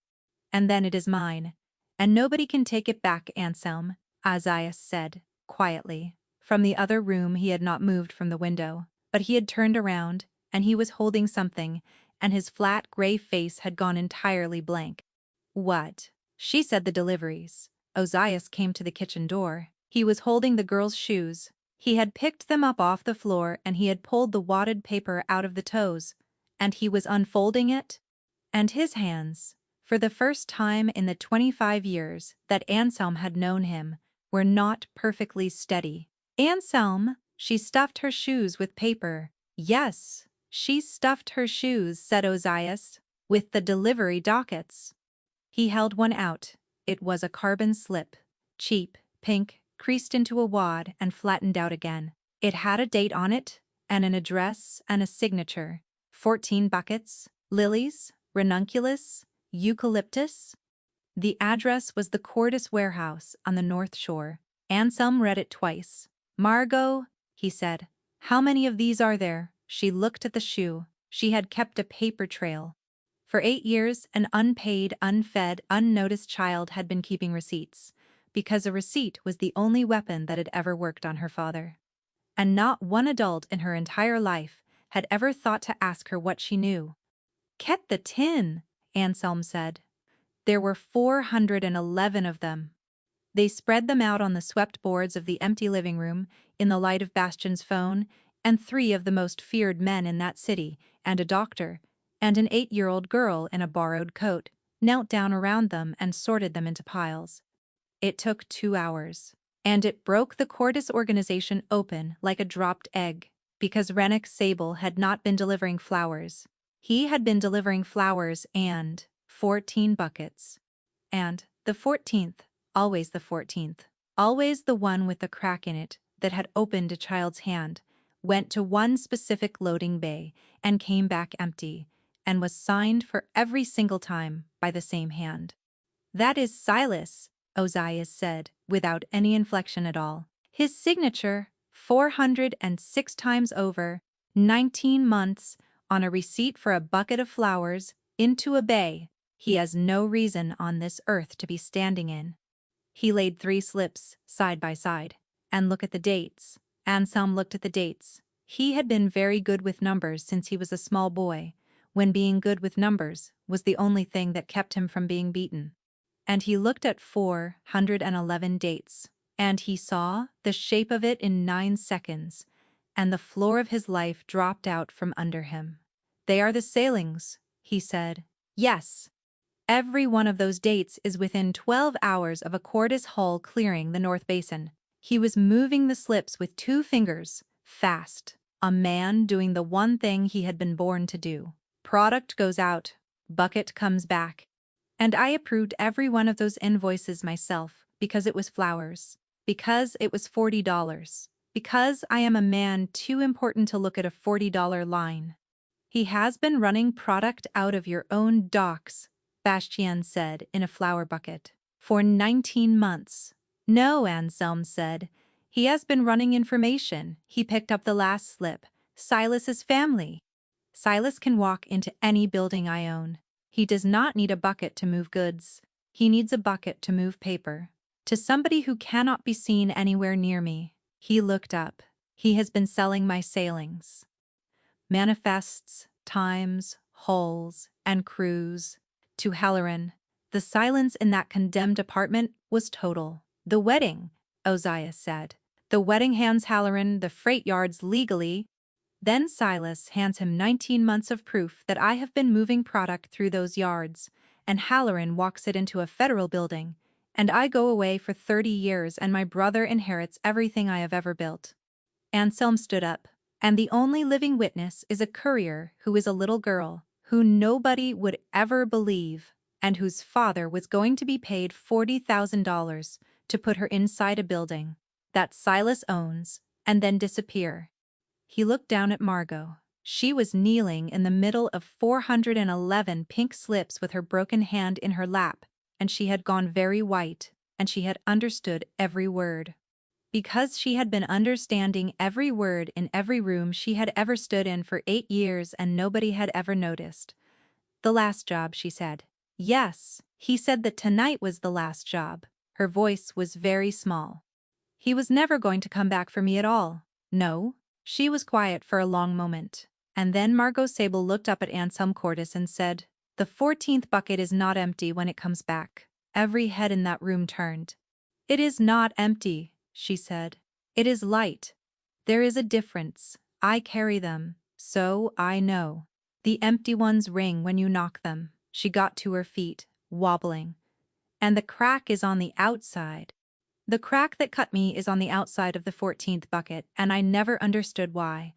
And then it is mine. And nobody can take it back, Anselm," Ozias said, quietly. From the other room he had not moved from the window, but he had turned around, and he was holding something, and his flat gray face had gone entirely blank. "What?" She said the deliveries. Ozias came to the kitchen door. He was holding the girl's shoes. He had picked them up off the floor, and he had pulled the wadded paper out of the toes, and he was unfolding it. And his hands, for the first time in the 25 years that Anselm had known him, were not perfectly steady. "Anselm," she stuffed her shoes with paper. "Yes, she stuffed her shoes," said Ozias, "with the delivery dockets." He held one out. It was a carbon slip, cheap, pink, creased into a wad and flattened out again. It had a date on it, and an address and a signature. 14 buckets, lilies, ranunculus, eucalyptus. The address was the Cordis warehouse on the North Shore. Anselm read it twice. "Margot," he said, "how many of these are there?" She looked at the shoe. She had kept a paper trail. For 8 years, an unpaid, unfed, unnoticed child had been keeping receipts, because a receipt was the only weapon that had ever worked on her father. And not one adult in her entire life had ever thought to ask her what she knew. "Get the tin," Anselm said. There were 411 of them. They spread them out on the swept boards of the empty living room, in the light of Bastion's phone, and 3 of the most feared men in that city, and a doctor, and an 8-year-old girl in a borrowed coat, knelt down around them and sorted them into piles. It took 2 hours. and it broke the Cordis organization open like a dropped egg, because Rennick Sable had not been delivering flowers. He had been delivering flowers and 14 buckets. And the 14th, always the 14th, always the one with the crack in it that had opened a child's hand, went to one specific loading bay and came back empty, and was signed for every single time by the same hand. "That is Silas," Ozias said, without any inflection at all. "His signature, 406 times over, 19 months, on a receipt for a bucket of flowers, into a bay he has no reason on this earth to be standing in." He laid 3 slips, side by side. "And look at the dates." Anselm looked at the dates. He had been very good with numbers since he was a small boy, when being good with numbers was the only thing that kept him from being beaten. And he looked at 411 dates, and he saw the shape of it in 9 seconds, and the floor of his life dropped out from under him. "They are the sailings," he said. "Yes. Every one of those dates is within 12 hours of a Cordis hull clearing the North Basin." He was moving the slips with 2 fingers, fast. A man doing the one thing he had been born to do. Product goes out, bucket comes back. And I approved every one of those invoices myself, because it was flowers. Because it was $40. Because I am a man too important to look at a $40 line. "He has been running product out of your own docks," Bastien said in a flower bucket, "for 19 months. "No," Anselm said. "He has been running information." He picked up the last slip. "Silas's family." "Silas can walk into any building I own. He does not need a bucket to move goods. He needs a bucket to move paper. To somebody who cannot be seen anywhere near me." He looked up. "He has been selling my sailings. Manifests, times, hulls, and crews. To Halloran." The silence in that condemned apartment was total. "The wedding," Ozias said. "The wedding hands Halloran the freight yards legally. Then Silas hands him 19 months of proof that I have been moving product through those yards, and Halloran walks it into a federal building, and I go away for 30 years and my brother inherits everything I have ever built." Anselm stood up. "And the only living witness is a courier who is a little girl, who nobody would ever believe, and whose father was going to be paid $40,000 to put her inside a building that Silas owns, and then disappear." He looked down at Margot. She was kneeling in the middle of 411 pink slips with her broken hand in her lap, and she had gone very white, and she had understood every word. Because she had been understanding every word in every room she had ever stood in for 8 years and nobody had ever noticed. "The last job," she said. "Yes, he said that tonight was the last job." Her voice was very small. "He was never going to come back for me at all." "No?" She was quiet for a long moment. And then Margot Sable looked up at Anselm Cordis and said, "The 14th bucket is not empty when it comes back." Every head in that room turned. "It is not empty," she said. "It is light. There is a difference. I carry them, so I know. The empty ones ring when you knock them." She got to her feet, wobbling. "And the crack is on the outside. The crack that cut me is on the outside of the 14th bucket, and I never understood why.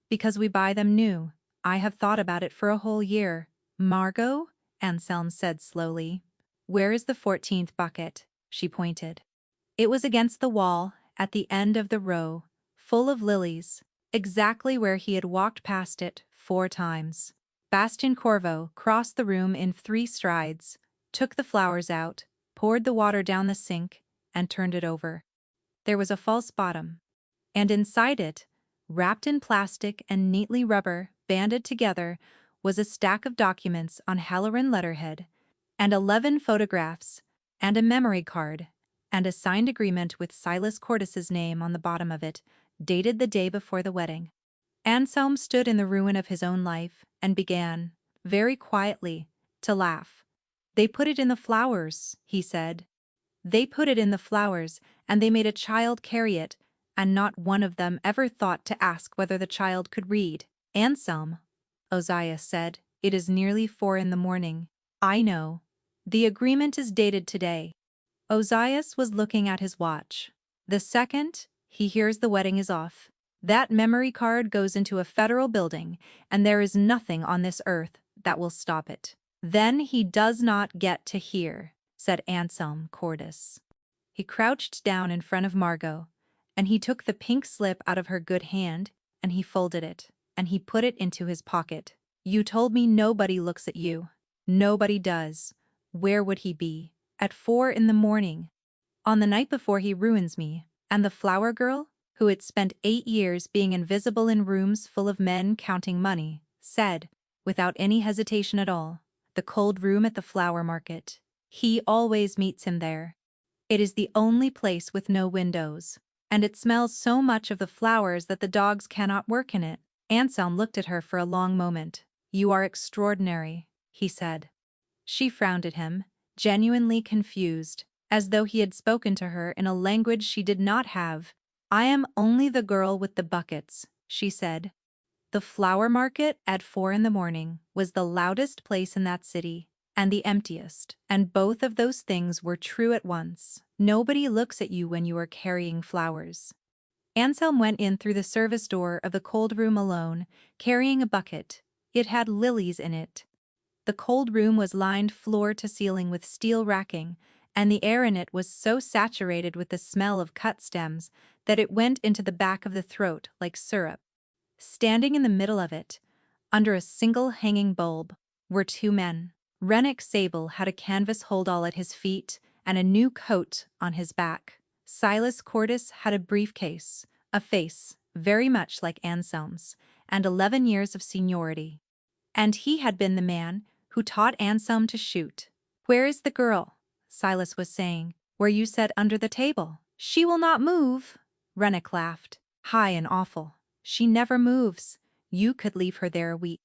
Because we buy them new. I have thought about it for a whole year." "Margot?" Anselm said slowly. "Where is the 14th bucket?" She pointed. It was against the wall, at the end of the row, full of lilies, exactly where he had walked past it 4 times. Bastien Corvo crossed the room in 3 strides, took the flowers out, poured the water down the sink, and turned it over. There was a false bottom. And inside it, wrapped in plastic and neatly rubber banded together, was a stack of documents on Halloran letterhead, and 11 photographs, and a memory card, and a signed agreement with Silas Cordis's name on the bottom of it, dated the day before the wedding. Anselm stood in the ruin of his own life and began, very quietly, to laugh. "They put it in the flowers," he said. "They put it in the flowers, and they made a child carry it, and not one of them ever thought to ask whether the child could read." "Anselm," Ozias said, "it is nearly 4 in the morning. I know. The agreement is dated today." Ozias was looking at his watch. The second he hears the wedding is off, that memory card goes into a federal building, and there is nothing on this earth that will stop it. Then he does not get to hear, said Anselm Cordis. He crouched down in front of Margot, and he took the pink slip out of her good hand, and he folded it, and he put it into his pocket. You told me nobody looks at you. Nobody does. Where would he be? At 4 in the morning. On the night before he ruins me. And the flower girl, who had spent 8 years being invisible in rooms full of men counting money, said, without any hesitation at all, the cold room at the flower market. He always meets him there. It is the only place with no windows, and it smells so much of the flowers that the dogs cannot work in it. Anselm looked at her for a long moment. You are extraordinary, he said. She frowned at him, genuinely confused, as though he had spoken to her in a language she did not have. I am only the girl with the buckets, she said. The flower market at 4 in the morning was the loudest place in that city, and the emptiest, and both of those things were true at once. Nobody looks at you when you are carrying flowers. Anselm went in through the service door of the cold room alone, carrying a bucket. It had lilies in it. The cold room was lined floor to ceiling with steel racking, and the air in it was so saturated with the smell of cut stems that it went into the back of the throat like syrup. Standing in the middle of it, under a single hanging bulb, were 2 men. Rennick Sable had a canvas holdall at his feet and a new coat on his back. Silas Cordis had a briefcase, a face very much like Anselm's, and 11 years of seniority. And he had been the man who taught Anselm to shoot. Where is the girl? Silas was saying. Where you said under the table. She will not move. Rennick laughed. High and awful. She never moves. You could leave her there a week.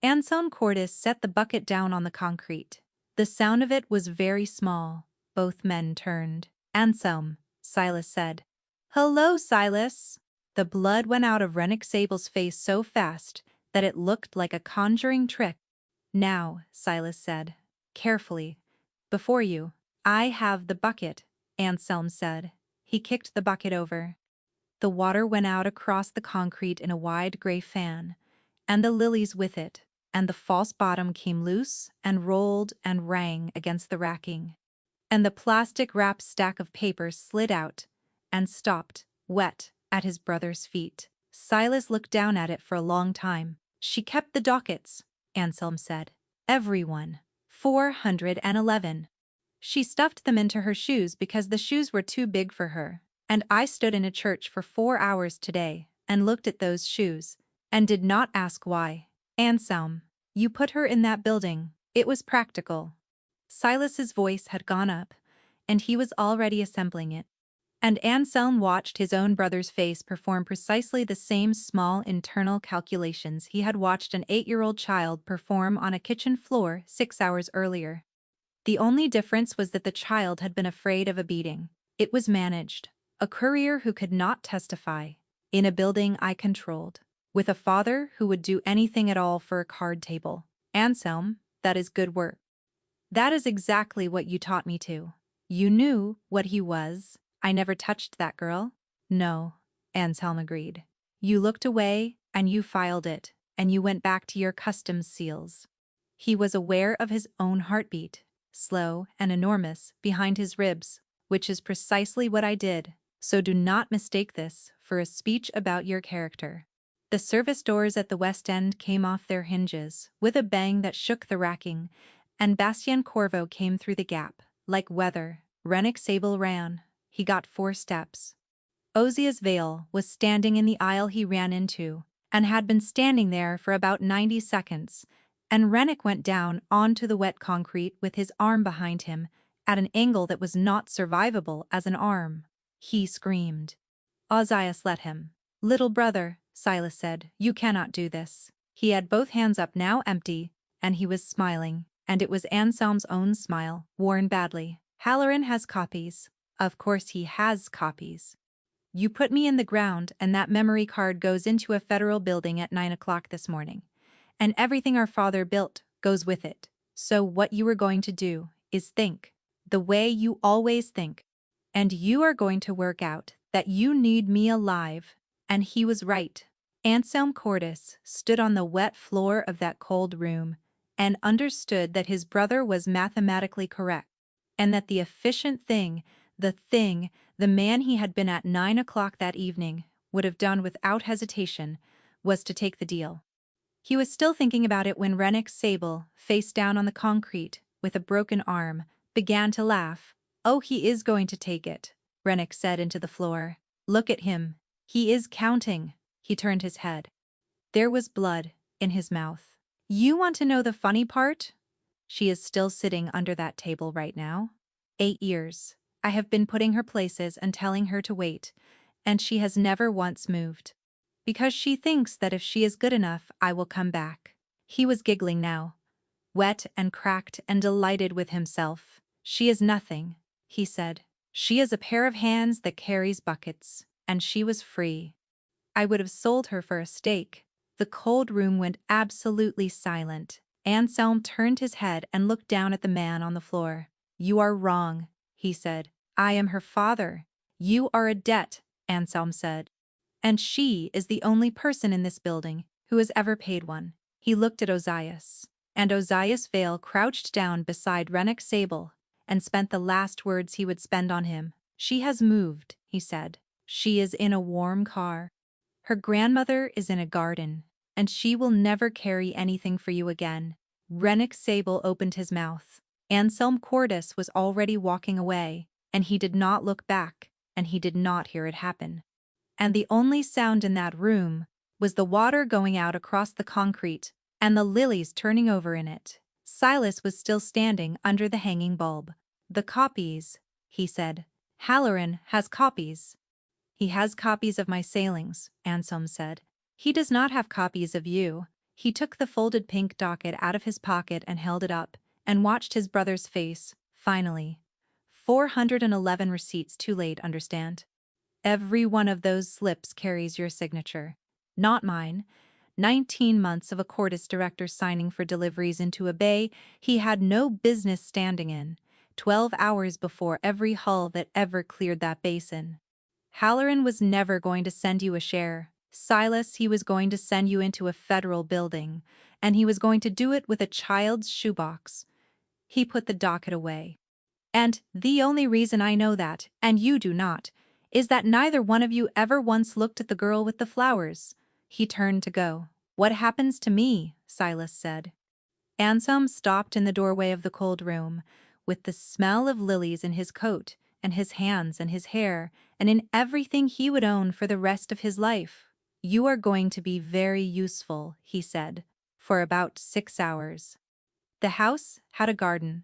Anselm Cordis set the bucket down on the concrete. The sound of it was very small. Both men turned. Anselm, Silas said. Hello, Silas. The blood went out of Rennick Sable's face so fast that it looked like a conjuring trick. Now, Silas said, carefully. Before you. I have the bucket, Anselm said. He kicked the bucket over. The water went out across the concrete in a wide gray fan, and the lilies with it, and the false bottom came loose and rolled and rang against the racking. And the plastic-wrapped stack of paper slid out and stopped, wet, at his brother's feet. Silas looked down at it for a long time. She kept the dockets, Anselm said. Everyone. 411. She stuffed them into her shoes because the shoes were too big for her. And I stood in a church for 4 hours today and looked at those shoes and did not ask why. Anselm, you put her in that building. It was practical. Silas's voice had gone up, and he was already assembling it. And Anselm watched his own brother's face perform precisely the same small internal calculations he had watched an 8-year-old child perform on a kitchen floor 6 hours earlier. The only difference was that the child had been afraid of a beating. It was managed. A courier who could not testify, in a building I controlled, with a father who would do anything at all for a card table. Anselm, that is good work. That is exactly what you taught me to. You knew what he was. I never touched that girl. No, Anselm agreed. You looked away, and you filed it, and you went back to your customs seals. He was aware of his own heartbeat, slow and enormous, behind his ribs, which is precisely what I did. So do not mistake this for a speech about your character. The service doors at the West End came off their hinges, with a bang that shook the racking, and Bastien Corvo came through the gap. Like weather, Rennick Sable ran. He got 4 steps. Ozias Vale was standing in the aisle he ran into, and had been standing there for about 90 seconds, and Rennick went down onto the wet concrete with his arm behind him, at an angle that was not survivable as an arm. He screamed. Ozias let him. Little brother, Silas said, you cannot do this. He had both hands up now empty, and he was smiling, and it was Anselm's own smile, worn badly. Halloran has copies. Of course he has copies. You put me in the ground and that memory card goes into a federal building at 9 o'clock this morning. And everything our father built goes with it. So what you are going to do is think. The way you always think. And you are going to work out that you need me alive, and he was right. Anselm Cordis stood on the wet floor of that cold room and understood that his brother was mathematically correct, and that the efficient thing, the man he had been at 9 o'clock that evening would have done without hesitation, was to take the deal. He was still thinking about it when Rennick Sable, face down on the concrete, with a broken arm, began to laugh. "Oh, he is going to take it," Rennick said into the floor. "Look at him. He is counting." He turned his head. There was blood in his mouth. "You want to know the funny part? She is still sitting under that table right now. 8 years. I have been putting her places and telling her to wait, and she has never once moved. Because she thinks that if she is good enough, I will come back." He was giggling now, wet and cracked and delighted with himself. "She is nothing," he said. "She is a pair of hands that carries buckets, and she was free. I would have sold her for a steak." The cold room went absolutely silent. Anselm turned his head and looked down at the man on the floor. "You are wrong," he said. "I am her father." "You are a debt," Anselm said. "And she is the only person in this building who has ever paid one." He looked at Ozias, and Ozias Vale crouched down beside Rennick Sable and spent the last words he would spend on him. "She has moved," he said. "She is in a warm car. Her grandmother is in a garden, and she will never carry anything for you again." Rennick Sable opened his mouth. Anselm Cordis was already walking away, and he did not look back, and he did not hear it happen. And the only sound in that room was the water going out across the concrete and the lilies turning over in it. Silas was still standing under the hanging bulb. "The copies," he said. "Halloran has copies." "He has copies of my sailings," Anselm said. "He does not have copies of you." He took the folded pink docket out of his pocket and held it up, and watched his brother's face. "Finally. 411 receipts too late, understand? Every one of those slips carries your signature. Not mine. 19 months of a Cordis director signing for deliveries into a bay he had no business standing in. 12 hours before every hull that ever cleared that basin. Halloran was never going to send you a share. Silas, he was going to send you into a federal building, and he was going to do it with a child's shoebox." He put the docket away. "And the only reason I know that, and you do not, is that neither one of you ever once looked at the girl with the flowers." He turned to go. "What happens to me?" Silas said. Anselm stopped in the doorway of the cold room, with the smell of lilies in his coat and his hands and his hair and in everything he would own for the rest of his life. "You are going to be very useful," he said, "for about 6 hours." The house had a garden.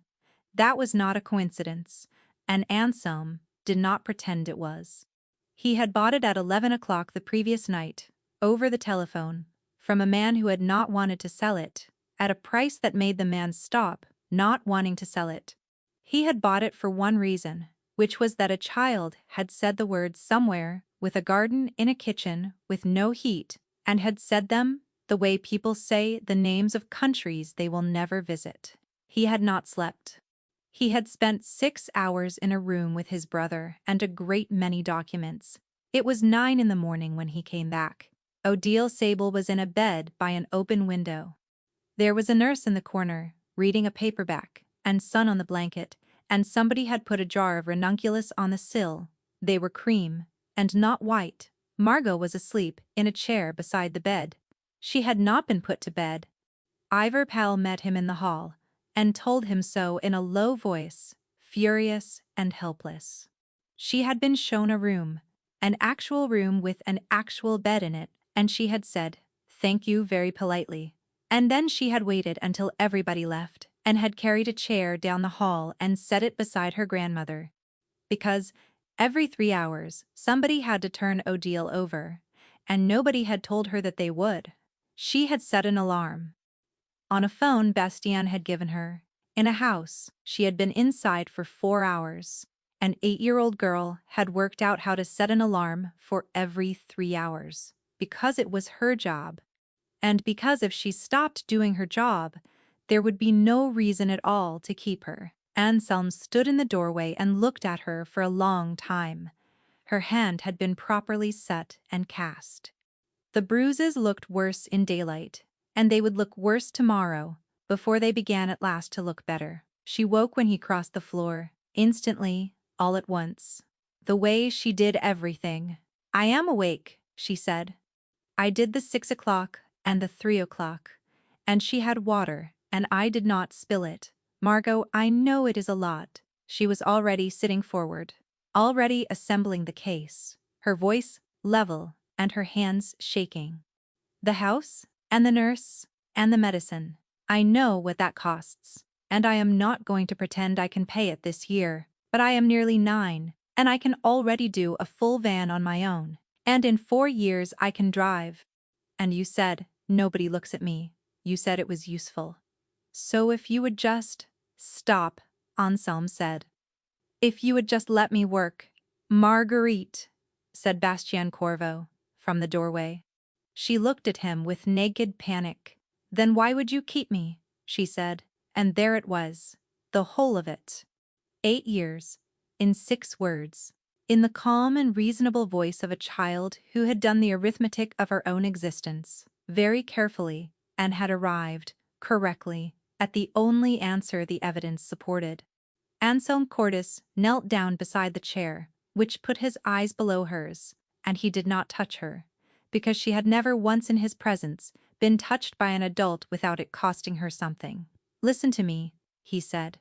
That was not a coincidence, and Anselm did not pretend it was. He had bought it at 11 o'clock the previous night, over the telephone, from a man who had not wanted to sell it, at a price that made the man stop, not wanting to sell it. He had bought it for one reason, which was that a child had said the words somewhere, with a garden in a kitchen with no heat, and had said them the way people say the names of countries they will never visit. He had not slept. He had spent 6 hours in a room with his brother and a great many documents. It was 9 in the morning when he came back. Odile Sable was in a bed by an open window. There was a nurse in the corner, reading a paperback, and sun on the blanket, and somebody had put a jar of ranunculus on the sill. They were cream, and not white. Margot was asleep in a chair beside the bed. She had not been put to bed. Ivor Powell met him in the hall, and told him so in a low voice, furious and helpless. She had been shown a room, an actual room with an actual bed in it, and she had said, "Thank you," very politely. And then she had waited until everybody left, and had carried a chair down the hall and set it beside her grandmother. Because every 3 hours somebody had to turn Odile over, and nobody had told her that they would. She had set an alarm. On a phone Bastien had given her. In a house she had been inside for 4 hours. An 8-year-old girl had worked out how to set an alarm for every 3 hours, because it was her job. And because if she stopped doing her job, there would be no reason at all to keep her. Anselm stood in the doorway and looked at her for a long time. Her hand had been properly set and cast. The bruises looked worse in daylight, and they would look worse tomorrow, before they began at last to look better. She woke when he crossed the floor, instantly, all at once. The way she did everything. "I am awake," she said. "I did the 6 o'clock and the 3 o'clock. And she had water, and I did not spill it. Margot, I know it is a lot." She was already sitting forward, already assembling the case, her voice level and her hands shaking. "The house, and the nurse, and the medicine. I know what that costs. And I am not going to pretend I can pay it this year, but I am nearly 9, and I can already do a full van on my own. And in 4 years I can drive. And you said, nobody looks at me. You said it was useful. So if you would just stop," Anselm said. "If you would just let me work." "Marguerite," said Bastien Corvo, from the doorway. She looked at him with naked panic. "Then why would you keep me?" she said. And there it was, the whole of it. 8 years, in 6 words. In the calm and reasonable voice of a child who had done the arithmetic of her own existence, very carefully, and had arrived, correctly, at the only answer the evidence supported. Anselm Cordis knelt down beside the chair, which put his eyes below hers, and he did not touch her, because she had never once in his presence been touched by an adult without it costing her something. "Listen to me," he said.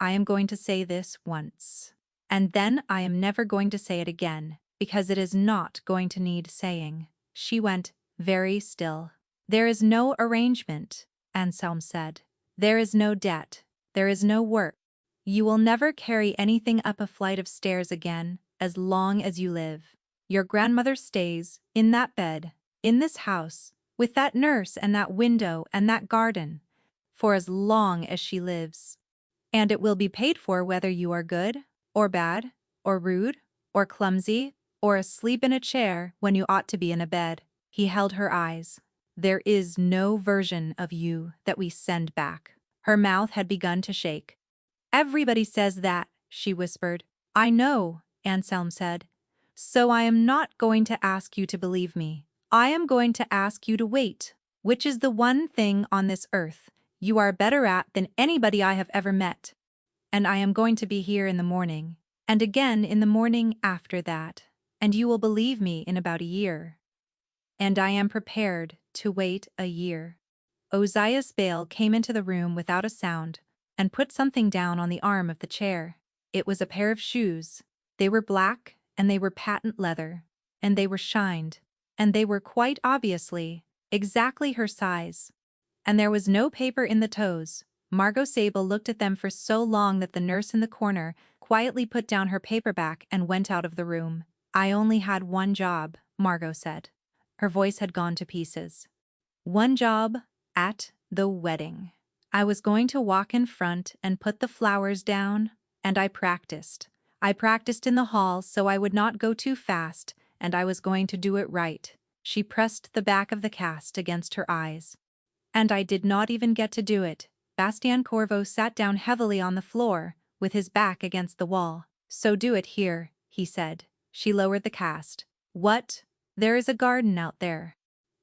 "I am going to say this once. And then I am never going to say it again, because it is not going to need saying." She went very still. "There is no arrangement," Anselm said. "There is no debt. There is no work. You will never carry anything up a flight of stairs again, as long as you live. Your grandmother stays, in that bed, in this house, with that nurse and that window and that garden, for as long as she lives. And it will be paid for whether you are good, or bad, or rude, or clumsy, or asleep in a chair when you ought to be in a bed." He held her eyes. "There is no version of you that we send back." Her mouth had begun to shake. "Everybody says that," she whispered. "I know," Anselm said. "So I am not going to ask you to believe me. I am going to ask you to wait, which is the one thing on this earth you are better at than anybody I have ever met. And I am going to be here in the morning, and again in the morning after that, and you will believe me in about a year. And I am prepared to wait a year." Ozias Bale came into the room without a sound and put something down on the arm of the chair. It was a pair of shoes. They were black, and they were patent leather, and they were shined, and they were quite obviously exactly her size. And there was no paper in the toes. Margot Sable looked at them for so long that the nurse in the corner quietly put down her paperback and went out of the room. "I only had one job," Margot said. Her voice had gone to pieces. "One job at the wedding. I was going to walk in front and put the flowers down, and I practiced. I practiced in the hall so I would not go too fast, and I was going to do it right." She pressed the back of the cast against her eyes. "And I did not even get to do it." Bastien Corvo sat down heavily on the floor, with his back against the wall. "So do it here," he said. She lowered the cast. "What? There is a garden out there.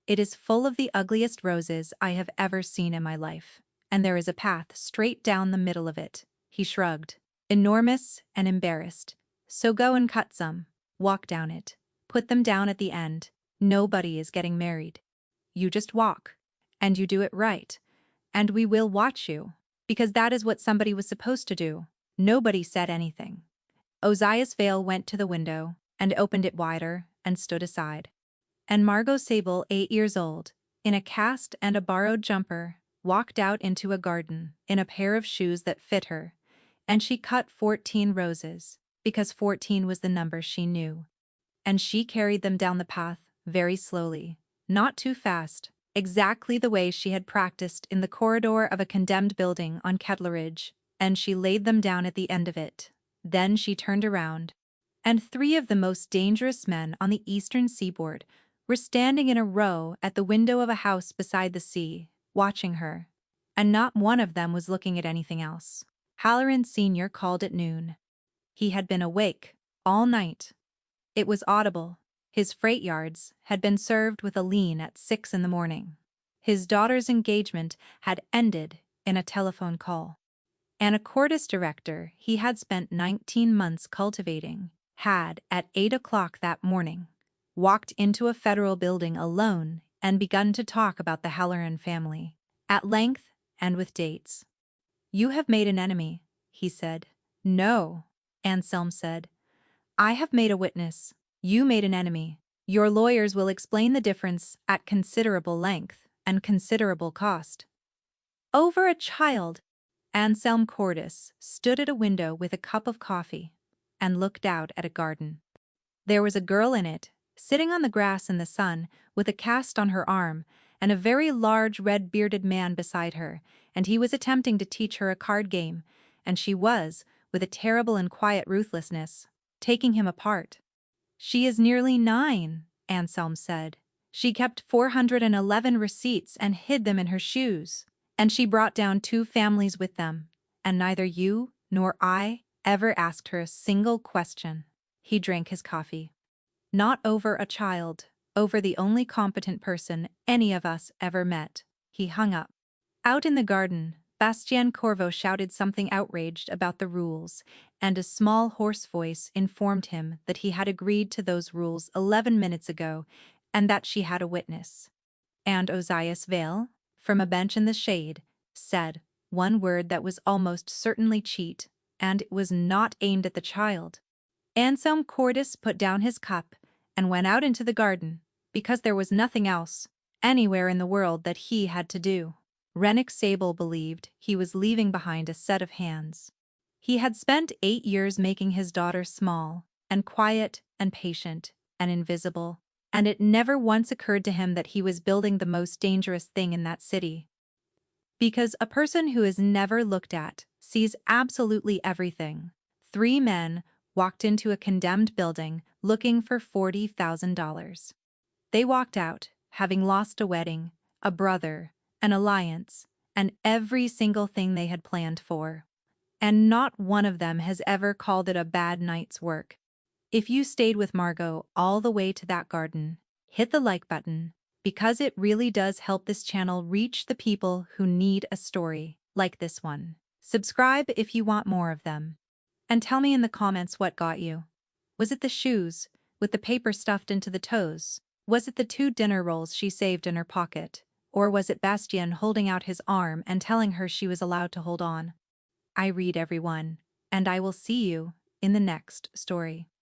It is full of the ugliest roses I have ever seen in my life. And there is a path straight down the middle of it." He shrugged. "Enormous and embarrassed. So go and cut some. Walk down it. Put them down at the end. Nobody is getting married. You just walk. And you do it right. And we will watch you. Because that is what somebody was supposed to do." Nobody said anything. Ozias Vale went to the window, and opened it wider, and stood aside. And Margot Sable, 8 years old, in a cast and a borrowed jumper, walked out into a garden, in a pair of shoes that fit her, and she cut 14 roses, because 14 was the number she knew. And she carried them down the path, very slowly, not too fast, exactly the way she had practiced in the corridor of a condemned building on Kettleridge, and she laid them down at the end of it. Then she turned around, and 3 of the most dangerous men on the eastern seaboard were standing in a row at the window of a house beside the sea, watching her. And not one of them was looking at anything else. Halloran Sr. called at noon. He had been awake all night. It was audible. His freight yards had been served with a lien at 6 in the morning. His daughter's engagement had ended in a telephone call. And a Cordis director he had spent 19 months cultivating had, at 8 o'clock that morning, walked into a federal building alone and begun to talk about the Halloran family, at length and with dates. "You have made an enemy," he said. "No," Anselm said. "I have made a witness. You made an enemy. Your lawyers will explain the difference at considerable length and considerable cost." Over a child. Anselm Cordis stood at a window with a cup of coffee and looked out at a garden. There was a girl in it, sitting on the grass in the sun, with a cast on her arm, and a very large red-bearded man beside her, and he was attempting to teach her a card game, and she was, with a terrible and quiet ruthlessness, taking him apart. "She is nearly 9, Anselm said. "She kept 411 receipts and hid them in her shoes. And she brought down 2 families with them, and neither you nor I ever asked her a single question." He drank his coffee. "Not over a child, over the only competent person any of us ever met." He hung up. Out in the garden, Bastien Corvo shouted something outraged about the rules, and a small hoarse voice informed him that he had agreed to those rules 11 minutes ago, and that she had a witness. And Ozias Vale, from a bench in the shade, said one word that was almost certainly cheat, and it was not aimed at the child. Anselm Cordis put down his cup and went out into the garden, because there was nothing else, anywhere in the world, that he had to do. Rennick Sable believed he was leaving behind a set of hands. He had spent 8 years making his daughter small, and quiet, and patient, and invisible, and it never once occurred to him that he was building the most dangerous thing in that city. Because a person who is never looked at sees absolutely everything. 3 men walked into a condemned building looking for $40,000. They walked out, having lost a wedding, a brother, an alliance, and every single thing they had planned for. And not one of them has ever called it a bad night's work. If you stayed with Margot all the way to that garden, hit the like button, because it really does help this channel reach the people who need a story like this one. Subscribe if you want more of them. And tell me in the comments what got you. Was it the shoes, with the paper stuffed into the toes? Was it the 2 dinner rolls she saved in her pocket? Or was it Bastien holding out his arm and telling her she was allowed to hold on? I read everyone, and I will see you in the next story.